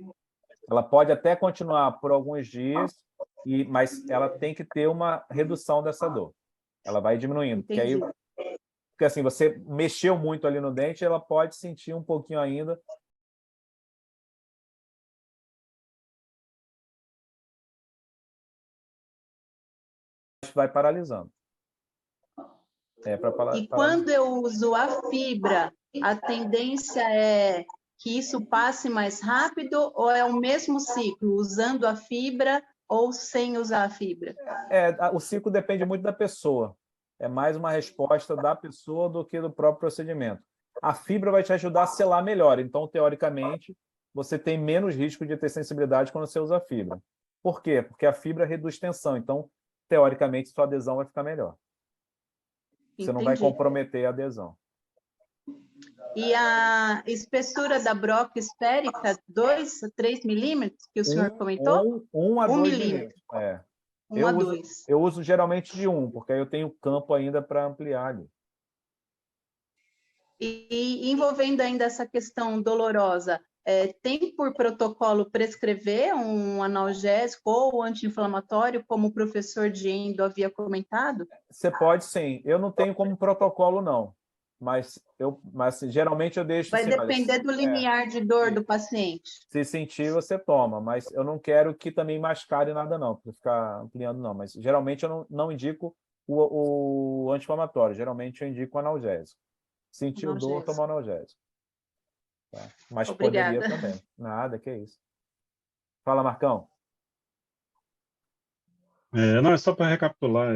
Ela pode até continuar por alguns dias, mas ela tem que ter uma redução dessa dor. Ela vai diminuindo. Porque assim, você mexeu muito ali no dente, ela pode sentir um pouquinho ainda. Vai paralisando. E quando eu uso a fibra, a tendência é que isso passe mais rápido ou é o mesmo ciclo, usando a fibra ou sem usar a fibra? O ciclo depende muito da pessoa. É mais uma resposta da pessoa do que do próprio procedimento. A fibra vai te ajudar a selar melhor. Então, teoricamente, você tem menos risco de ter sensibilidade quando você usa a fibra. Por quê? Porque a fibra reduz tensão. Então, teoricamente, sua adesão vai ficar melhor. Você não vai comprometer a adesão. E a espessura da broca esférica, 2 a 3 milímetros, que o senhor comentou? 1 a 2 milímetros. 1 a 2. Eu uso geralmente de 1, porque aí eu tenho campo ainda para ampliar ali. E envolvendo ainda essa questão dolorosa, tem por protocolo prescrever um analgésico ou anti-inflamatório, como o professor Diendo havia comentado? Você pode sim. Eu não tenho como protocolo, não. Mas geralmente eu deixo... Vai depender do limiar de dor do paciente. Se sentir, você toma. Mas eu não quero que também mascare nada, não, para ficar ampliando, não. Mas geralmente eu não indico o anti-inflamatório. Geralmente eu indico o analgésico. Sentiu dor, toma analgésico. Tá? Mas Obrigada. poderia também. Nada, que isso. Fala, Marcão. Não, é só para recapitular.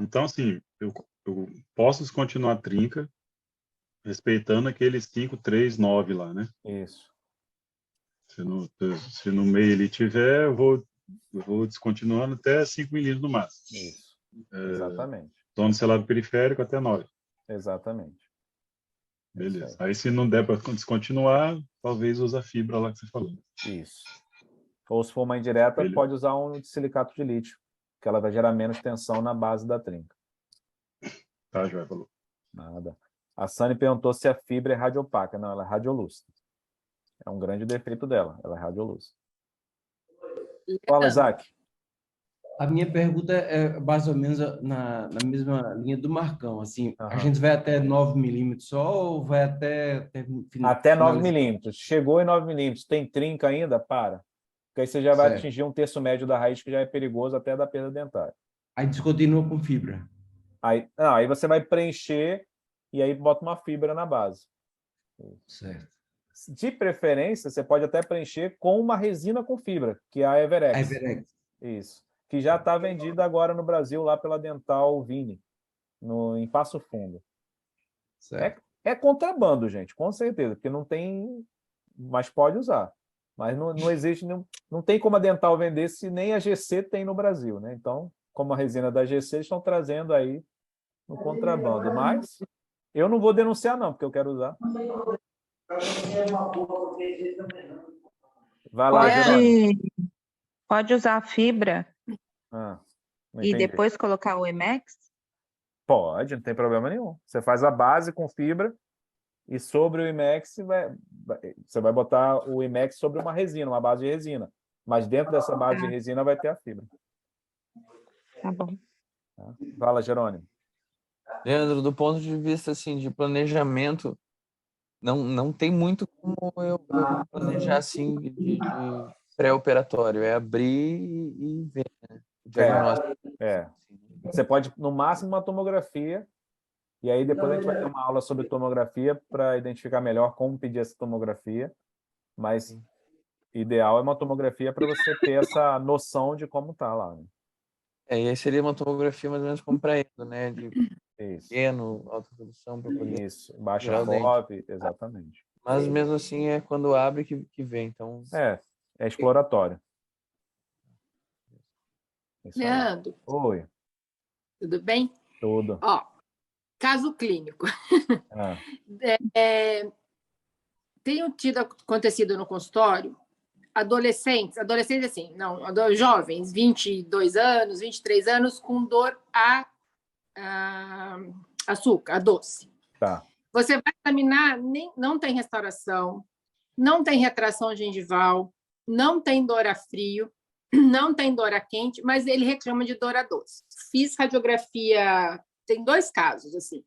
Então, assim, eu posso descontinuar a trinca, respeitando aqueles 5, 3, 9 lá, né? Isso. Se no meio ele tiver, eu vou descontinuando até 5 milímetros no máximo. Isso. Exatamente. Zona celular periférico até 9. Exatamente. Beleza. Aí, se não der para descontinuar, talvez use a fibra lá que você falou. Isso. Ou se for uma indireta, Beleza. pode usar um de silicato de lítio, que ela vai gerar menos tensão na base da trinca. Tá, Joia, falou. Nada. A Sani perguntou se a fibra é radiopaca. Não, ela é radiolúcida. É um grande defeito dela, ela é radiolúcida. Fala, Isaac. A minha pergunta é mais ou menos na mesma linha do Marcão. Assim, a gente vai até 9 milímetros só ou vai até 9 milímetros. Chegou em 9 milímetros. Tem trinca ainda? Para. Porque aí você já vai atingir um terço médio da raiz, que já é perigoso até da perda dentária. Aí descontinua com fibra. Aí você vai preencher e aí bota uma fibra na base. Certo. De preferência, você pode até preencher com uma resina com fibra, que é a Everex. Everex. Isso. Que já está vendida agora no Brasil, lá pela Dental Vini, em Passo Fundo. É contrabando, gente, com certeza, porque não tem... Mas pode usar. Mas não existe... Não tem como a Dental vender se nem a GC tem no Brasil, né? Então, como a resina da GC, eles estão trazendo aí no contrabando. Mas eu não vou denunciar, não, porque eu quero usar. Vai lá, Jerônimo. Pode usar a fibra e depois colocar o Imex? Pode, não tem problema nenhum. Você faz a base com fibra e sobre o Imex você vai botar o Imex sobre uma resina, uma base de resina. Mas dentro dessa base de resina vai ter a fibra. Tá bom. Fala, Jerônimo. Leandro, do ponto de vista assim, de planejamento, não tem muito como eu planejar assim de pré-operatório. É abrir e ver, né? O diagnóstico. Você pode, no máximo, uma tomografia, e aí depois a gente vai ter uma aula sobre tomografia para identificar melhor como pedir essa tomografia, mas ideal é uma tomografia para você ter essa noção de como está lá. Né? E aí seria uma tomografia mais ou menos como para ele, né? De pequeno, alta resolução, para poder... Isso, baixa FOV, exatamente. Mas mesmo assim é quando abre que vem, então... É exploratório. Leandro. Oi. Tudo bem? Tudo. Ó, caso clínico. Tenho acontecido no consultório adolescentes assim, jovens, 22 anos, 23 anos, com dor a açúcar, a doce. Tá. Você vai examinar, não tem restauração, não tem retração gengival, não tem dor a frio, não tem dor a quente, mas ele reclama de dor a doce. Fiz radiografia, tem 2 casos, assim.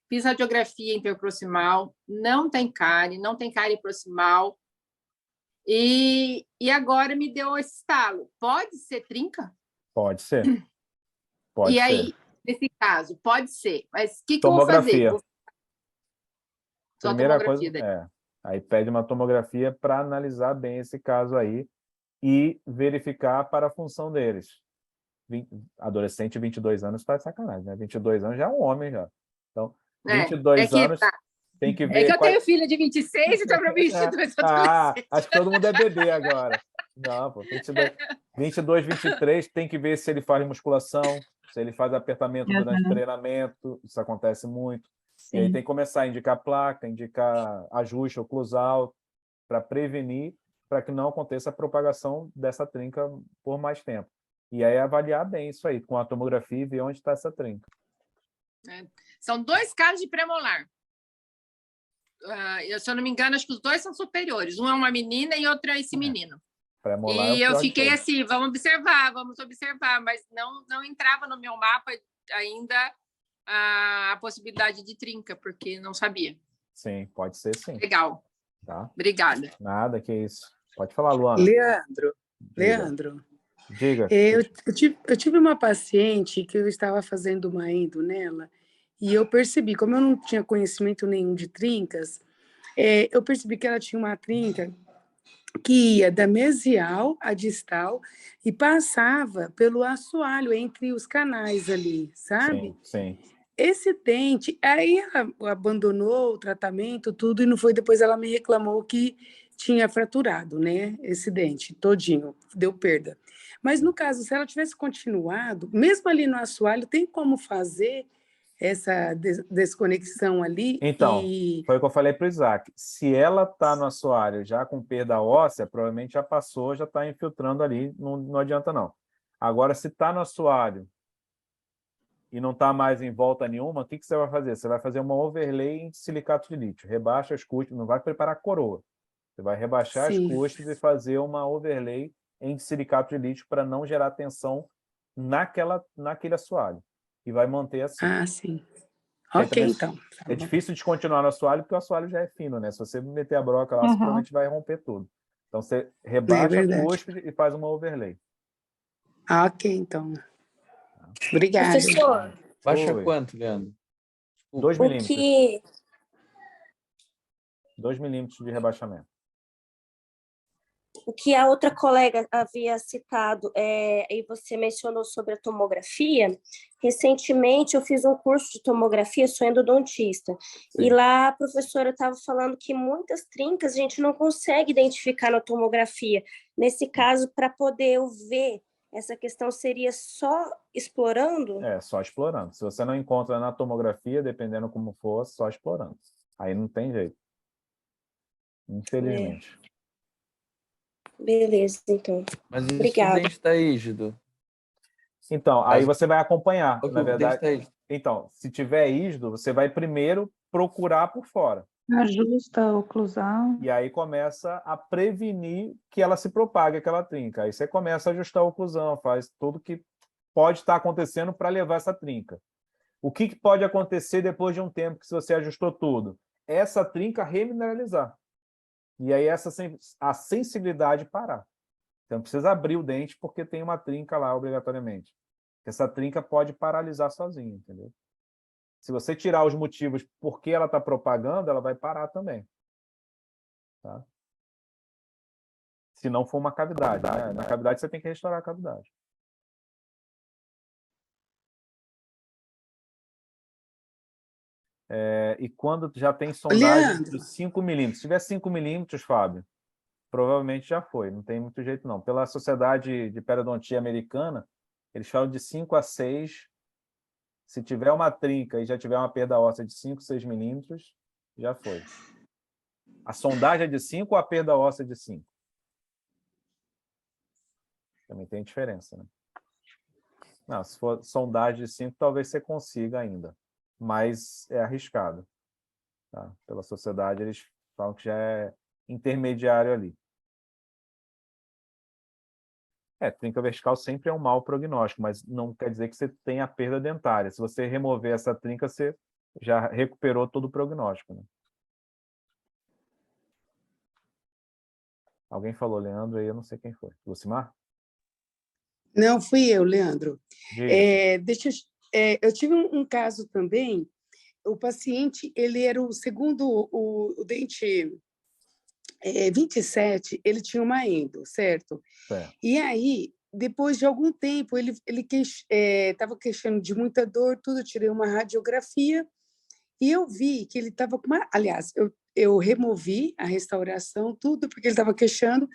Fiz radiografia interproximal, não tem cárie proximal, e agora me deu esse estalo. Pode ser trinca? Pode ser. Pode ser. Aí, nesse caso, pode ser. Mas o que eu vou fazer? Só Primeira tomografia coisa, aí pede uma tomografia para analisar bem esse caso aí e verificar para a função deles. Adolescente, 22 anos, está de sacanagem, né? 22 anos já é um homem, já. Então, 22 anos, tem que ver... É que eu tenho filha de 26 e estou para 22 acho que todo mundo é bebê agora. Não, pô, 22, 23, tem que ver se ele faz musculação, se ele faz apertamento durante o treinamento, isso acontece muito. Sim. E aí tem que começar a indicar placa, indicar ajuste oclusal, para prevenir, para que não aconteça a propagação dessa trinca por mais tempo. E aí avaliar bem isso aí, com a tomografia e ver onde está essa trinca. São 2 casos de premolar. Se eu não me engano, acho que os 2 são superiores. Um é uma menina e outro é esse menino. Premolar e eu fiquei assim, vamos observar, mas não entrava no meu mapa ainda a possibilidade de trinca, porque não sabia. Sim, pode ser sim. Legal. Tá. Obrigada. Nada, que isso. Pode falar, Luana. Leandro. Diga. Eu tive uma paciente que eu estava fazendo uma endo nela e eu percebi, como eu não tinha conhecimento nenhum de trincas, eu percebi que ela tinha uma trinca que ia da mesial à distal e passava pelo assoalho entre os canais ali, sabe? Sim. Esse dente, aí ela abandonou o tratamento, tudo, e não foi. Depois ela me reclamou que tinha fraturado, né? Esse dente todinho, deu perda. Mas no caso, se ela tivesse continuado, mesmo ali no assoalho, tem como fazer essa desconexão ali? Então, foi o que eu falei para o Isaac. Se ela está no assoalho já com perda óssea, provavelmente já passou, já está infiltrando ali, não adianta não. Agora, se está no assoalho e não está mais em volta nenhuma, o que você vai fazer? Você vai fazer uma overlay em silicato de lítio. Rebaixa as custas, não vai preparar coroa. Você vai rebaixar as custas e fazer uma overlay em silicato de lítio para não gerar tensão naquele assoalho. E vai manter assim. Ah, sim. Ok, então. É difícil de continuar no assoalho, porque o assoalho já é fino, né? Se você meter a broca lá, você provavelmente vai romper tudo. Então, você rebaixa a cúspide e faz uma overlay. Ah, ok, então. Obrigada. Professor. Baixa quanto, Leandro? 2 milímetros. 2 milímetros de rebaixamento. O que a outra colega havia citado, e você mencionou sobre a tomografia, recentemente eu fiz um curso de tomografia, sou endodontista, e lá a professora estava falando que muitas trincas a gente não consegue identificar na tomografia. Nesse caso, para poder ver, essa questão seria só explorando? Só explorando. Se você não encontra na tomografia, dependendo como for, só explorando. Aí não tem jeito. Infelizmente. Beleza, então. Mas e Obrigada. se o dente está rígido? Então, aí você vai acompanhar. O Na verdade, dente tá então, se tiver rígido, você vai primeiro procurar por fora. Ajusta a oclusão. E aí começa a prevenir que ela se propague, aquela trinca. Aí você começa a ajustar a oclusão, faz tudo que pode estar acontecendo para levar essa trinca. O que pode acontecer depois de um tempo que se você ajustou tudo? Essa trinca remineralizar. E aí a sensibilidade parar. Então precisa abrir o dente porque tem uma trinca lá obrigatoriamente. Essa trinca pode paralisar sozinha, entendeu? Se você tirar os motivos por que ela está propagando, ela vai parar também. Tá? Se não for uma cavidade. Né? Na cavidade você tem que restaurar a cavidade. E quando já tem sondagem de 5 milímetros. Se tiver 5 milímetros, Fábio, provavelmente já foi. Não tem muito jeito, não. Pela Sociedade de Periodontia Americana, eles falam de 5 a 6. Se tiver uma trinca e já tiver uma perda óssea de 5, 6 milímetros, já foi. A sondagem é de 5 ou a perda óssea é de 5? Também tem diferença, né? Não, se for sondagem de 5, talvez você consiga ainda. Mas é arriscado. Tá? Pela sociedade, eles falam que já é intermediário ali. Trinca vertical sempre é um mau prognóstico, mas não quer dizer que você tenha perda dentária. Se você remover essa trinca, você já recuperou todo o prognóstico. Né? Alguém falou, Leandro, aí eu não sei quem foi. Lucimar? Não, fui eu, Leandro. Eu tive um caso também. O paciente, ele era segundo o dente 27, ele tinha uma endo, certo? E aí, depois de algum tempo, ele estava queixando de muita dor, tudo, eu tirei uma radiografia e eu vi que ele estava com uma... Aliás, eu removi a restauração, tudo, porque ele estava queixando.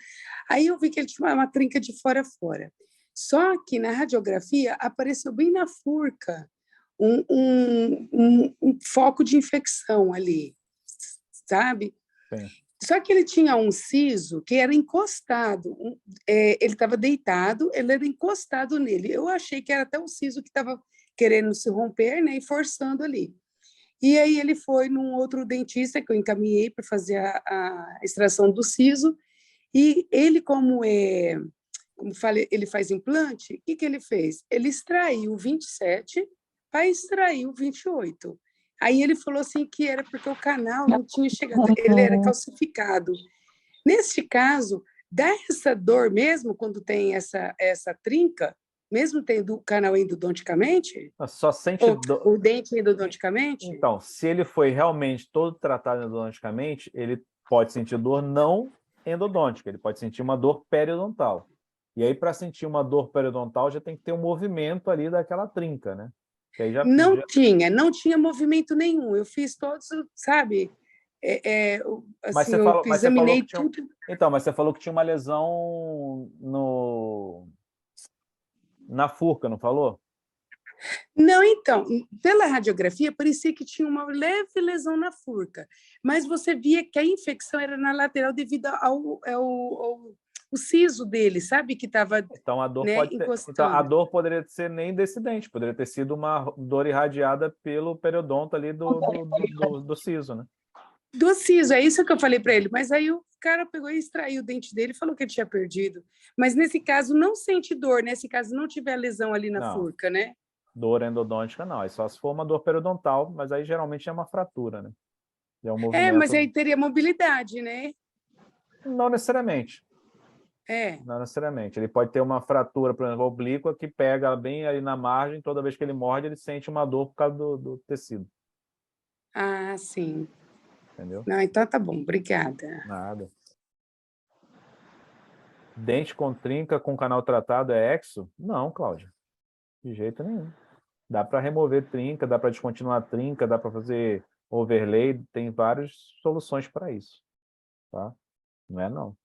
Aí eu vi que ele tinha uma trinca de fora a fora. Só que na radiografia apareceu bem na furca um foco de infecção ali, sabe? Sim. Só que ele tinha um siso que era encostado, ele estava deitado, ele era encostado nele. Eu achei que era até o siso que estava querendo se romper, né, e forçando ali. E aí ele foi num outro dentista que eu encaminhei para fazer a extração do siso, e ele, como falei, ele faz implante, o que ele fez? Ele extraiu o 27 para extrair o 28. Aí ele falou assim que era porque o canal não tinha chegado, ele era calcificado. Neste caso, dá essa dor mesmo quando tem essa trinca, mesmo tendo o canal endodonticamente? Só sente o dente endodonticamente? Então, se ele foi realmente todo tratado endodonticamente, ele pode sentir dor não endodôntica, ele pode sentir uma dor periodontal. E aí, para sentir uma dor periodontal, já tem que ter um movimento ali daquela trinca, né? Não tinha movimento nenhum. Eu fiz todos, sabe? Mas assim, você falou, eu examinei que tinha, tudo. então, mas você falou que tinha uma lesão na furca, não falou? Não, então, pela radiografia, parecia que tinha uma leve lesão na furca, mas você via que a infecção era na lateral devido ao siso dele, sabe? Que estava, então, a dor né, pode ter, encostando. então, a dor poderia ser nem desse dente, poderia ter sido uma dor irradiada pelo periodonto ali do siso, né? Do siso, é isso que eu falei para ele. Mas aí o cara pegou e extraiu o dente dele e falou que ele tinha perdido. Mas nesse caso não sente dor, nesse caso não tiver lesão ali na furca, né? Dor endodôntica não, é só se for uma dor periodontal, mas aí geralmente é uma fratura, né? É um movimento... mas aí teria mobilidade, né? Não necessariamente. Não necessariamente. Ele pode ter uma fratura, por exemplo, oblíqua, que pega bem ali na margem, toda vez que ele morde, ele sente uma dor por causa do tecido. Ah, sim. Entendeu? Não, então tá bom, obrigada. Nada. Dente com trinca com canal tratado é exo? Não, Cláudia. De jeito nenhum. Dá para remover trinca, dá para descontinuar trinca, dá para fazer overlay, tem várias soluções para isso. Tá? Não é não.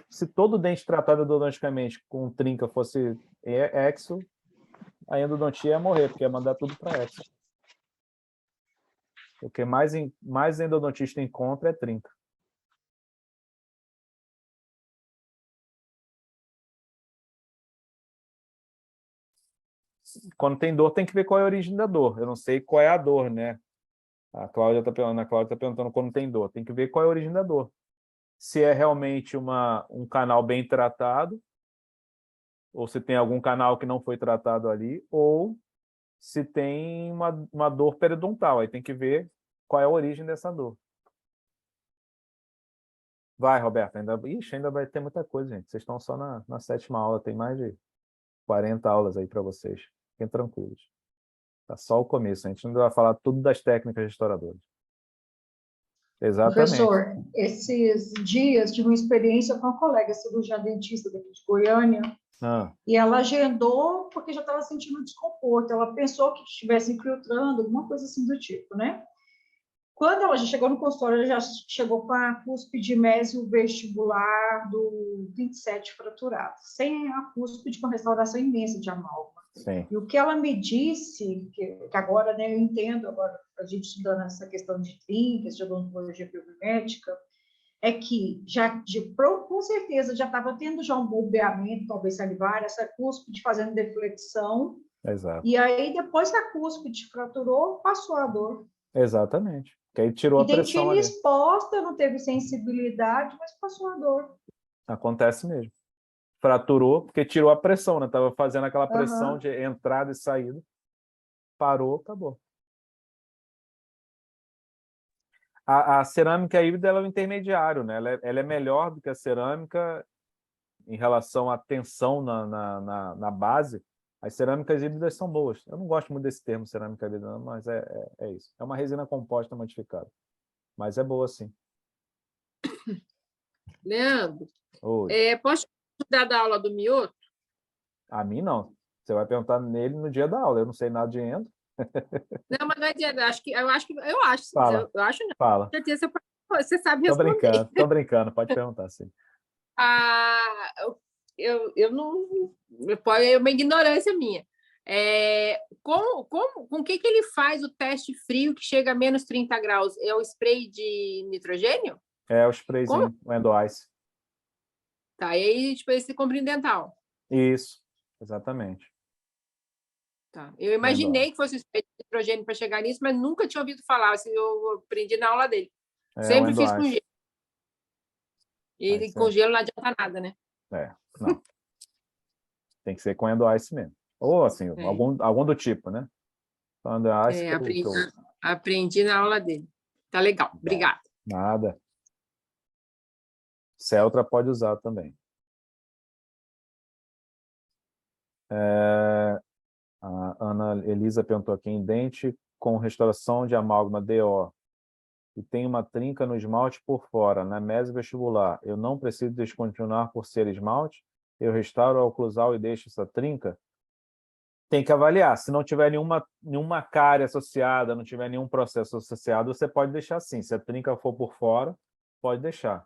Se todo dente tratado endodonticamente com trinca fosse exo, a endodontia ia morrer, porque ia mandar tudo para exo. O que mais endodontista encontra é trinca. Quando tem dor, tem que ver qual é a origem da dor. Eu não sei qual é a dor, né? A Cláudia está perguntando quando tem dor. Tem que ver qual é a origem da dor. Se é realmente um canal bem tratado, ou se tem algum canal que não foi tratado ali, ou se tem uma dor periodontal. Aí tem que ver qual é a origem dessa dor. Vai, Roberto. Ainda vai ter muita coisa, gente. Vocês estão só na 7ª aula. Tem mais de 40 aulas aí para vocês. Fiquem tranquilos. Tá só o começo. A gente ainda vai falar tudo das técnicas restauradoras. Exatamente. Professor, esses dias tive uma experiência com uma colega cirurgiã dentista daqui de Goiânia, e ela agendou porque já estava sentindo desconforto. Ela pensou que estivesse infiltrando, alguma coisa assim do tipo, né? Quando ela já chegou no consultório, ela já chegou com a cúspide mésio vestibular do 27 fraturado, sem a cúspide com restauração imensa de amálgama. Sim. E o que ela me disse, que agora, né, eu entendo, agora a gente estudando essa questão de trincas, de odontologia biomimética, é que com certeza já estava tendo já um bombeamento, talvez salivar, essa cúspide fazendo deflexão. Exato. E aí, depois que a cúspide fraturou, passou a dor. Exatamente. Que aí tirou a pressão ali. Exposta, não teve sensibilidade, mas passou a dor. Acontece mesmo. Fraturou, porque tirou a pressão, né? Estava fazendo aquela pressão de entrada e saída. Parou, acabou. A cerâmica híbrida ela é o intermediário, né? Ela é melhor do que a cerâmica em relação à tensão na base. As cerâmicas híbridas são boas. Eu não gosto muito desse termo cerâmica híbrida, não, mas é isso. É uma resina composta modificada. Mas é boa, sim. Leandro, Oi. posso cuidar da aula do Mioto? A mim, não. Você vai perguntar nele no dia da aula. Eu não sei nada de endo. Não, mas não é eu acho. Fala. Eu acho não. Fala. Com certeza você sabe responder. Tô brincando. Pode perguntar, sim. Eu não... É uma ignorância minha. Com o que ele faz o teste frio que chega a menos 30 graus? É o spray de nitrogênio? É o sprayzinho, o Endo Ice. Tá, e aí tipo, esse comprimido dental. Isso, exatamente. Tá. Eu imaginei que fosse o spray de nitrogênio para chegar nisso, mas nunca tinha ouvido falar. Assim, eu aprendi na aula dele. Sempre fiz com gelo. E com gelo não adianta nada, né? Não. Tem que ser com Endo Ice mesmo. Ou assim, algum do tipo, né? Então, Endo Ice aprendi na aula dele. Tá legal, obrigada. Nada. Celtra pode usar também. A Ana Elisa perguntou aqui, em dente com restauração de amálgama DO e tem uma trinca no esmalte por fora, na mesovestibular, eu não preciso descontinuar por ser esmalte? Eu restauro a oclusal e deixo essa trinca? Tem que avaliar. Se não tiver nenhuma cárie associada, não tiver nenhum processo associado, você pode deixar assim. Se a trinca for por fora, pode deixar.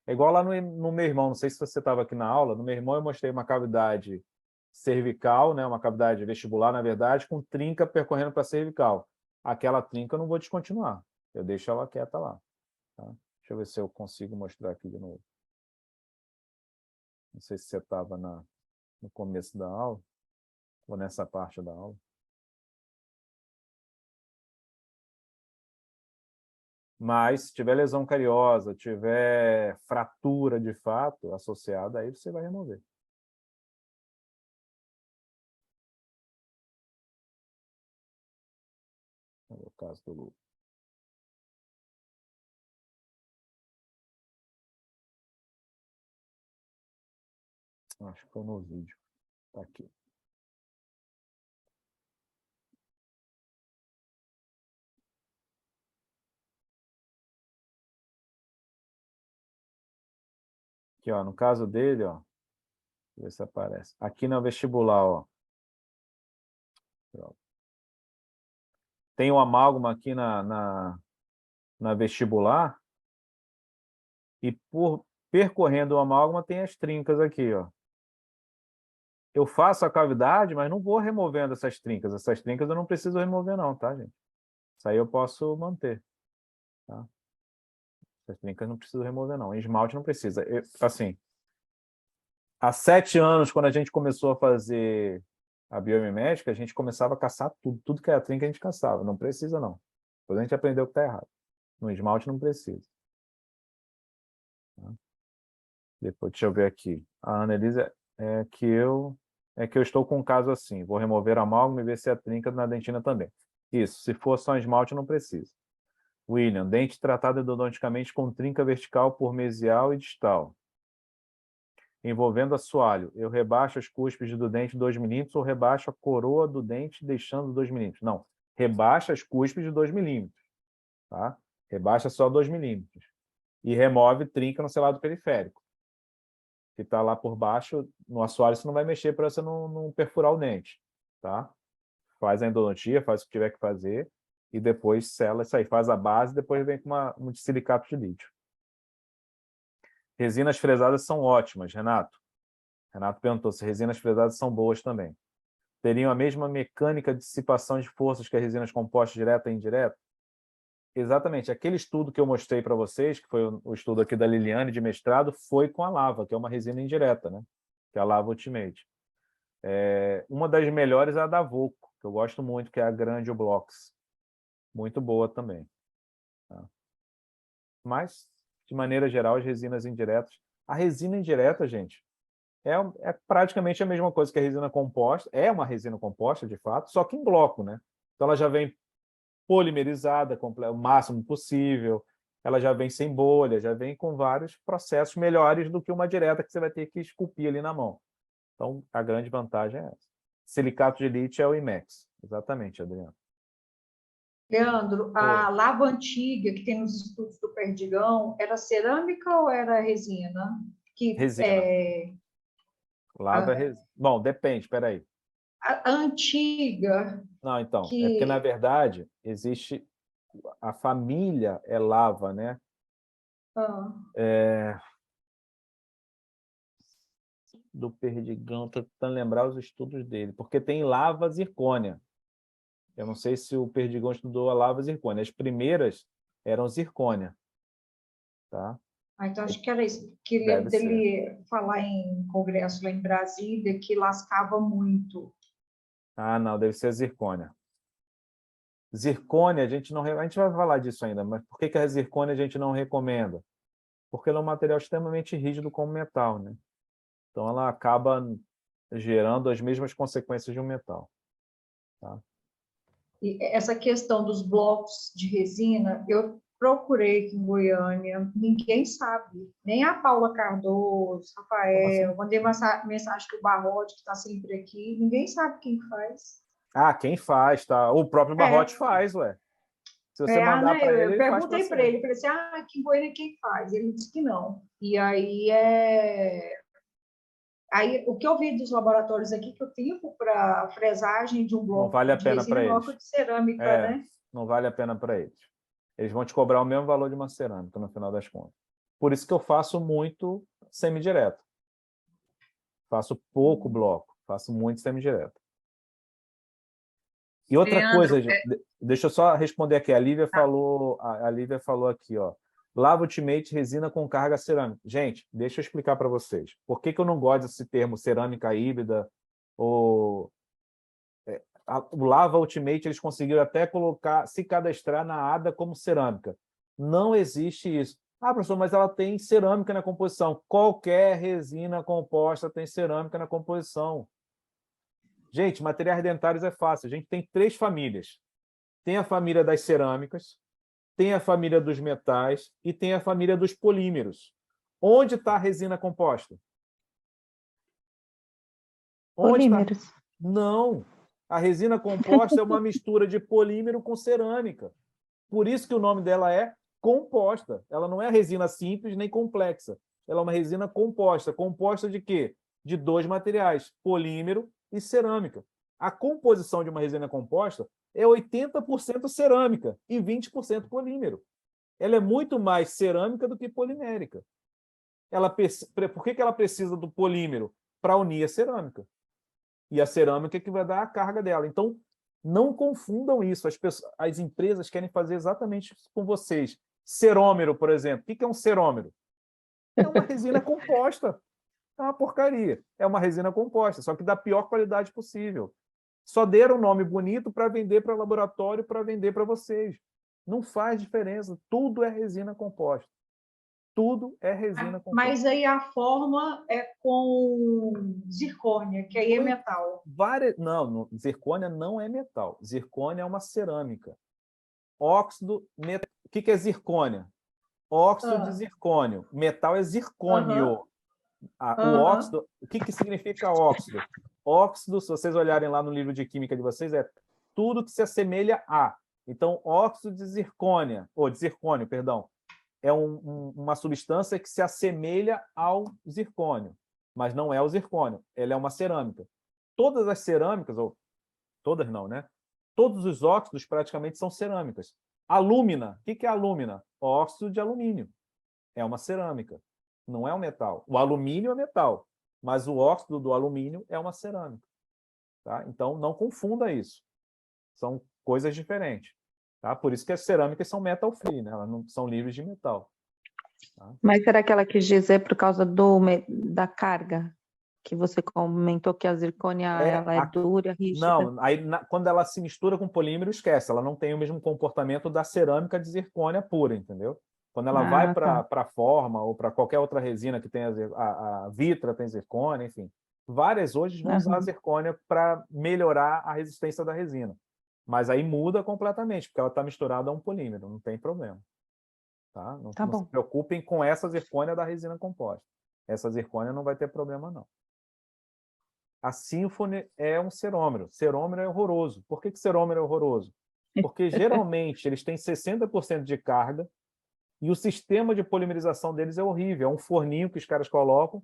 É igual lá no meu irmão, não sei se você estava aqui na aula, no meu irmão eu mostrei uma cavidade cervical, né, uma cavidade vestibular, na verdade, com trinca percorrendo para a cervical. Aquela trinca eu não vou descontinuar. Eu deixo ela quieta lá. Tá? Deixa eu ver se eu consigo mostrar aqui de novo. Não sei se você estava no começo da aula ou nessa parte da aula. Mas se tiver lesão cariosa, tiver fratura de fato associada, aí você vai remover. É o caso do Lu. Acho que foi no vídeo. Está aqui. Aqui, ó, no caso dele, ó, deixa eu ver se aparece. Aqui no vestibular, ó. Tem um amálgama aqui na vestibular e percorrendo o amálgama tem as trincas aqui, ó. Eu faço a cavidade, mas não vou removendo essas trincas. Essas trincas eu não preciso remover não, tá, gente? Isso aí eu posso manter, tá? Essas trincas não preciso remover não. Em esmalte não precisa. Assim, há 7 anos, quando a gente começou a fazer a biomimética, a gente começava a caçar tudo. Tudo que era trinca a gente caçava. Não precisa não. Depois a gente aprendeu que está errado. No esmalte não precisa. Tá? Depois, deixa eu ver aqui. A Annelise é que eu estou com um caso assim. Vou remover a amálgama e ver se a trinca na dentina também. Isso, se for só esmalte, não precisa. William, dente tratado endodonticamente com trinca vertical por mesial e distal, envolvendo assoalho. Eu rebaixo as cúspides do dente 2 milímetros ou rebaixo a coroa do dente deixando 2 milímetros? Não, rebaixa as cúspides de 2 milímetros. Tá? Rebaixa só 2 milímetros. E remove trinca no seu lado periférico. Que está lá por baixo, no assoalho você não vai mexer para você não perfurar o dente. Tá? Faz a endodontia, faz o que tiver que fazer, e depois sela isso aí, faz a base, depois vem com um silicato de lítio. Resinas fresadas são ótimas, Renato. Renato perguntou se resinas fresadas são boas também. Teriam a mesma mecânica de dissipação de forças que as resinas compostas direta e indireta? Exatamente. Aquele estudo que eu mostrei para vocês, que foi o estudo aqui da Liliane de mestrado, foi com a lava, que é uma resina indireta, né? Que é a lava Ultimate. Uma das melhores é a da Volco, que eu gosto muito, que é a Grande Blocks. Muito boa também. Tá? Mas, de maneira geral, as resinas indiretas... A resina indireta, gente, é praticamente a mesma coisa que a resina composta. É uma resina composta, de fato, só que em bloco, né? Então, ela já vem polimerizada o máximo possível, ela já vem sem bolha, já vem com vários processos melhores do que uma direta que você vai ter que esculpir ali na mão. Então, a grande vantagem é essa. Silicato de lítio é o IMEX. Exatamente, Adriano. Leandro, a lava antiga que tem nos estudos do Perdigão, era cerâmica ou era resina? Resina. Lava é resina. Bom, depende, espera aí. A antiga... Não, então, é porque, na verdade, existe... A família é lava, né? Do Perdigão, estou tentando lembrar os estudos dele, porque tem lava zircônia. Eu não sei se o Perdigão estudou a lava zircônia. As primeiras eram zircônia. Tá? Então, acho que era isso. Que lembro dele falar em congresso lá em Brasília, que lascava muito. Ah, não, deve ser zircônia. Zircônia, a gente vai falar disso ainda, mas por que a zircônia a gente não recomenda? Porque ela é um material extremamente rígido como metal, né? Então, ela acaba gerando as mesmas consequências de um metal. Tá? E essa questão dos blocos de resina, eu procurei aqui em Goiânia, ninguém sabe. Nem a Paula Cardoso, Rafael, mandei uma mensagem para o Barrote, que está sempre aqui, ninguém sabe quem faz. Ah, quem faz, tá? O próprio Barrote faz, ué. Se você mandar para ele, eu perguntei para ele, falei assim, aqui em Goiânia quem faz? Ele disse que não. E aí Aí, o que eu vi dos laboratórios aqui, que o tempo para fresagem de um bloco não vale a de pena resina para é eles. bloco de cerâmica, né? Não vale a pena para eles. Eles vão te cobrar o mesmo valor de uma cerâmica, no final das contas. Por isso que eu faço muito semidireto. Faço pouco bloco, faço muito semidireto. E outra Leandro, coisa, deixa eu só responder aqui. A Lívia falou aqui, ó. Lava Ultimate resina com carga cerâmica. Gente, deixa eu explicar para vocês. Por que eu não gosto desse termo cerâmica híbrida? O Lava Ultimate, eles conseguiram até se cadastrar na ADA como cerâmica. Não existe isso. Ah, professor, mas ela tem cerâmica na composição. Qualquer resina composta tem cerâmica na composição. Gente, materiais dentários é fácil. A gente tem 3 famílias. Tem a família das cerâmicas, tem a família dos metais e tem a família dos polímeros. Onde está a resina composta? Polímeros. Não. A resina composta é uma mistura de polímero com cerâmica. Por isso que o nome dela é composta. Ela não é resina simples nem complexa. Ela é uma resina composta. Composta de quê? De 2 materiais, polímero e cerâmica. A composição de uma resina composta é 80% cerâmica e 20% polímero. Ela é muito mais cerâmica do que polimérica. Por que ela precisa do polímero? Para unir a cerâmica. E a cerâmica é que vai dar a carga dela. Então, não confundam isso. As empresas querem fazer exatamente isso com vocês. Cerômero, por exemplo. O que é um cerômero? É uma resina composta. É uma porcaria. É uma resina composta, só que da pior qualidade possível. Só deram um nome bonito para vender para laboratório, para vender para vocês. Não faz diferença. Tudo é resina composta. Tudo é resina composta. Mas aí a forma é com zircônia, que aí é metal. Não, zircônia não é metal. Zircônia é uma cerâmica. Óxido... O que é zircônia? Óxido de zircônio. Metal é zircônio. O óxido... O que significa óxido? Óxido, se vocês olharem lá no livro de química de vocês, é tudo que se assemelha a. Então, óxido de zircônia, de zircônio, perdão, é uma substância que se assemelha ao zircônio, mas não é o zircônio, ela é uma cerâmica. Todas as cerâmicas, ou todas não, né? Todos os óxidos praticamente são cerâmicas. Alúmina, o que é alúmina? Óxido de alumínio. É uma cerâmica, não é um metal. O alumínio é metal, mas o óxido do alumínio é uma cerâmica. Tá? Então, não confunda isso. São coisas diferentes. Tá? Por isso que as cerâmicas são metal free, né? Elas não são livres de metal. Tá? Mas será que ela quis dizer por causa da carga? Que você comentou que a zircônia ela é dura, rígida. Não, quando ela se mistura com polímero, esquece. Ela não tem o mesmo comportamento da cerâmica de zircônia pura, entendeu? Quando ela vai para a forma ou para qualquer outra resina que tem a Vitra tem zircônia, enfim. Várias hoje vão usar a zircônia para melhorar a resistência da resina. Mas aí muda completamente, porque ela está misturada a um polímero, não tem problema. Tá? Não se preocupem com essa zircônia da resina composta. Essa zircônia não vai ter problema, não. A Symphony é um cerômero. Cerômero é horroroso. Por que cerômero é horroroso? Porque geralmente eles têm 60% de carga e o sistema de polimerização deles é horrível. É um forninho que os caras colocam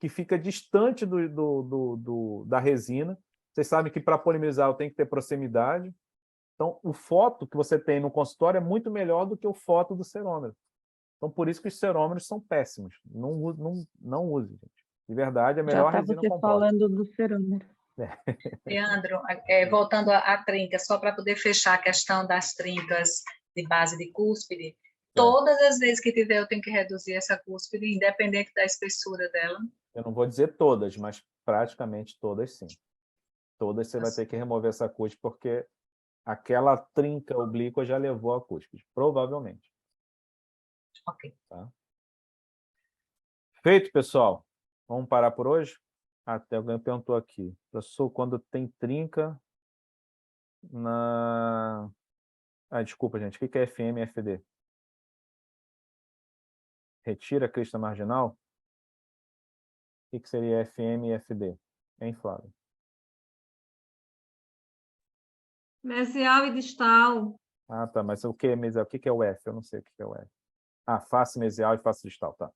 que fica distante da resina. Vocês sabem que para polimerizar tem que ter proximidade. Então, o foto que você tem no consultório é muito melhor do que o foto do cerômero. Então, por isso que os cerômeros são péssimos. Não use, gente. De verdade, é melhor resina composta. Falando do cerômero. Leandro, voltando à trinca, só para poder fechar a questão das trincas de base de cúspide, todas as vezes que tiver eu tenho que reduzir essa cúspide, independente da espessura dela? Eu não vou dizer todas, mas praticamente todas sim. Todas você vai ter que remover essa cúspide, porque aquela trinca oblíqua já levou a cúspide, provavelmente. Ok. Tá? Feito, pessoal. Vamos parar por hoje? Até alguém perguntou aqui. Professor, quando tem trinca na... desculpa, gente. O que é FM e FD? Retira a crista marginal? O que seria FM e FD? Hein, Flávio? Mesial e distal. Ah, tá. Mas o que é mesial? O que é o F? Eu não sei o que é o F. Face mesial e face distal, tá.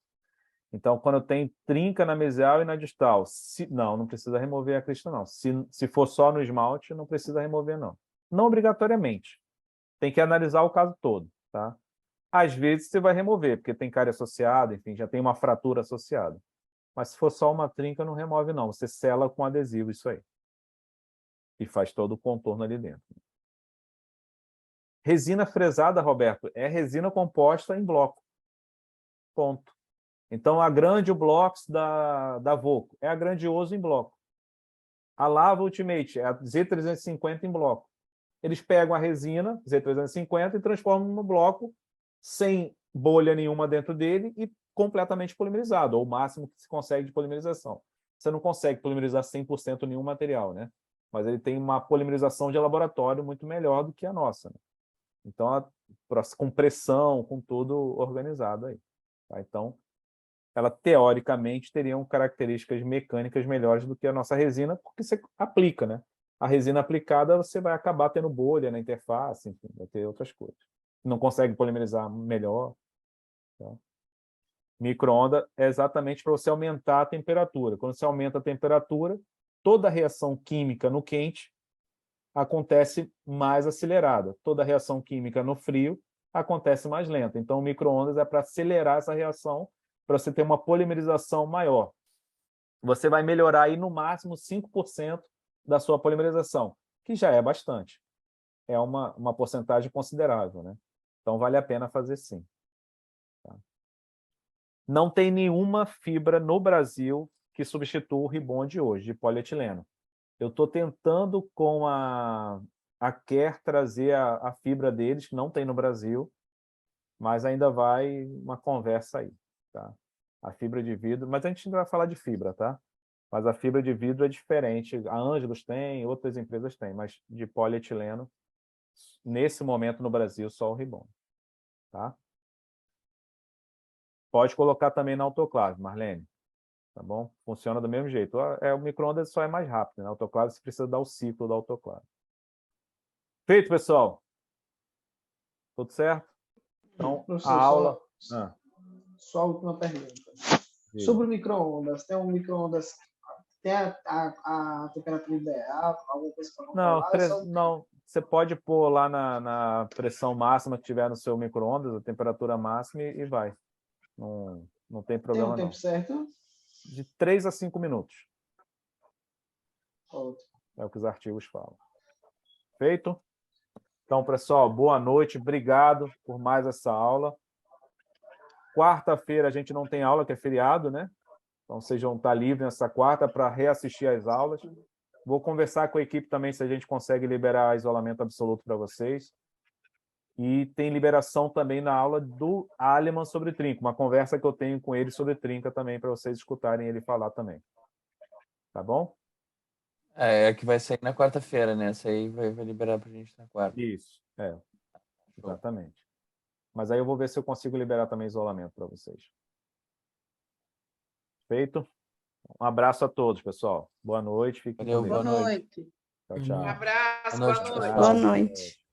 Então, quando tem trinca na mesial e na distal, não precisa remover a crista, não. Se for só no esmalte, não precisa remover, não. Não obrigatoriamente. Tem que analisar o caso todo, tá? Às vezes você vai remover, porque tem cárie associada, enfim, já tem uma fratura associada. Mas se for só uma trinca, não remove, não. Você sela com adesivo isso aí. E faz todo o contorno ali dentro. Resina fresada, Roberto, é resina composta em bloco. Ponto. Então, a Grande Blocks da Voco é a Grandioso em bloco. A Lava Ultimate é a Z350 em bloco. Eles pegam a resina Z350 e transformam no bloco sem bolha nenhuma dentro dele e completamente polimerizado, ou o máximo que se consegue de polimerização. Você não consegue polimerizar 100% nenhum material, né? Mas ele tem uma polimerização de laboratório muito melhor do que a nossa, né? Então, com pressão, com tudo organizado aí. Tá? Então, ela teoricamente teriam características mecânicas melhores do que a nossa resina, porque você aplica, né? A resina aplicada, você vai acabar tendo bolha na interface, enfim, vai ter outras coisas. Não consegue polimerizar melhor. Tá? Micro-ondas é exatamente para você aumentar a temperatura. Quando você aumenta a temperatura, toda reação química no quente acontece mais acelerada. Toda reação química no frio acontece mais lenta. Então, o micro-ondas é para acelerar essa reação, para você ter uma polimerização maior. Você vai melhorar aí no máximo 5% da sua polimerização, que já é bastante. É uma porcentagem considerável, né? Então, vale a pena fazer sim. Tá? Não tem nenhuma fibra no Brasil que substitua o Ribond de hoje, de polietileno. Eu estou tentando com a Care trazer a fibra deles, que não tem no Brasil, mas ainda vai uma conversa aí. Tá? A fibra de vidro, mas a gente ainda vai falar de fibra, tá? Mas a fibra de vidro é diferente. A Ângelos tem, outras empresas têm, mas de polietileno, nesse momento no Brasil, só o Ribond. Tá? Pode colocar também na autoclave, Marlene. Tá bom? Funciona do mesmo jeito. O micro-ondas só é mais rápido, né? A autoclave você precisa dar o ciclo da autoclave. Feito, pessoal? Tudo certo? Então, Professor, a aula... Só a última pergunta. Sobre o micro-ondas, tem um micro-ondas, tem a temperatura ideal, alguma coisa para controlar? Não, você pode pôr lá na pressão máxima que tiver no seu micro-ondas, a temperatura máxima e vai. Não tem problema, não. Tem um tempo certo? De 3 a 5 minutos. Ótimo. É o que os artigos falam. Feito? Então, pessoal, boa noite. Obrigado por mais essa aula. Quarta-feira a gente não tem aula, que é feriado, né? Então, vocês vão estar livres nessa quarta para reassistir às aulas. Vou conversar com a equipe também se a gente consegue liberar isolamento absoluto para vocês. E tem liberação também na aula do Aleman sobre trinca, uma conversa que eu tenho com ele sobre trinca também, para vocês escutarem ele falar também. Tá bom? É que vai sair na quarta-feira, né? Essa aí vai liberar para a gente na quarta. Isso, exatamente. Mas aí eu vou ver se eu consigo liberar também isolamento para vocês. Feito? Um abraço a todos, pessoal. Boa noite. Fiquem com Deus. Boa noite. Tchau, tchau. Um abraço, Boa noite, boa noite. pessoal. Boa noite.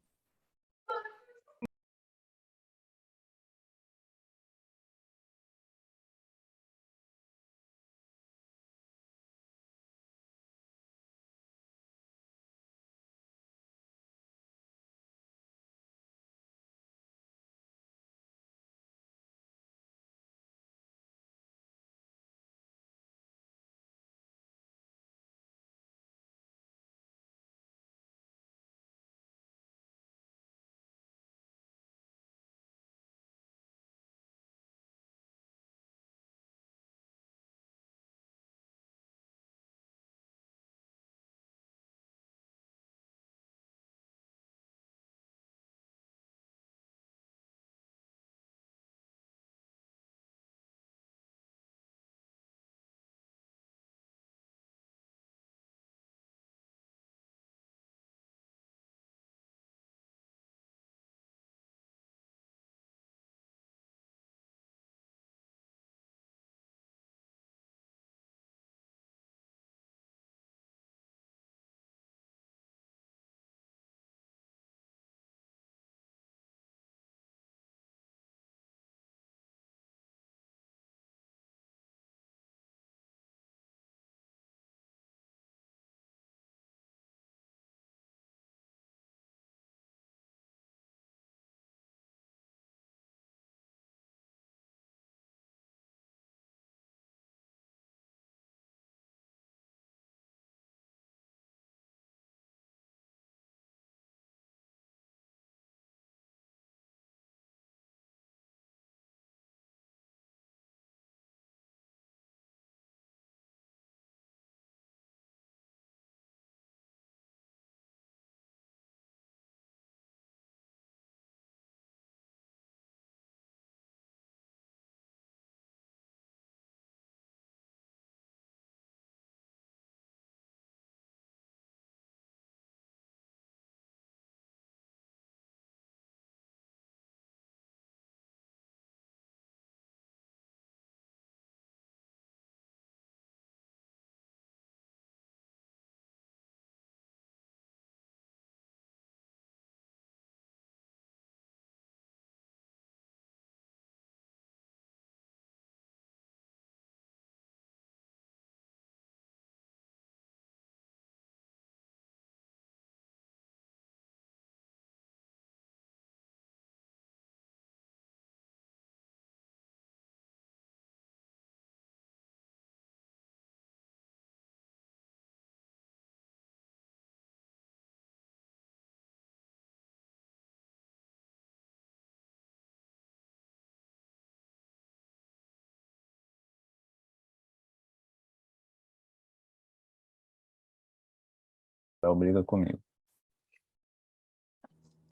Rafael briga comigo.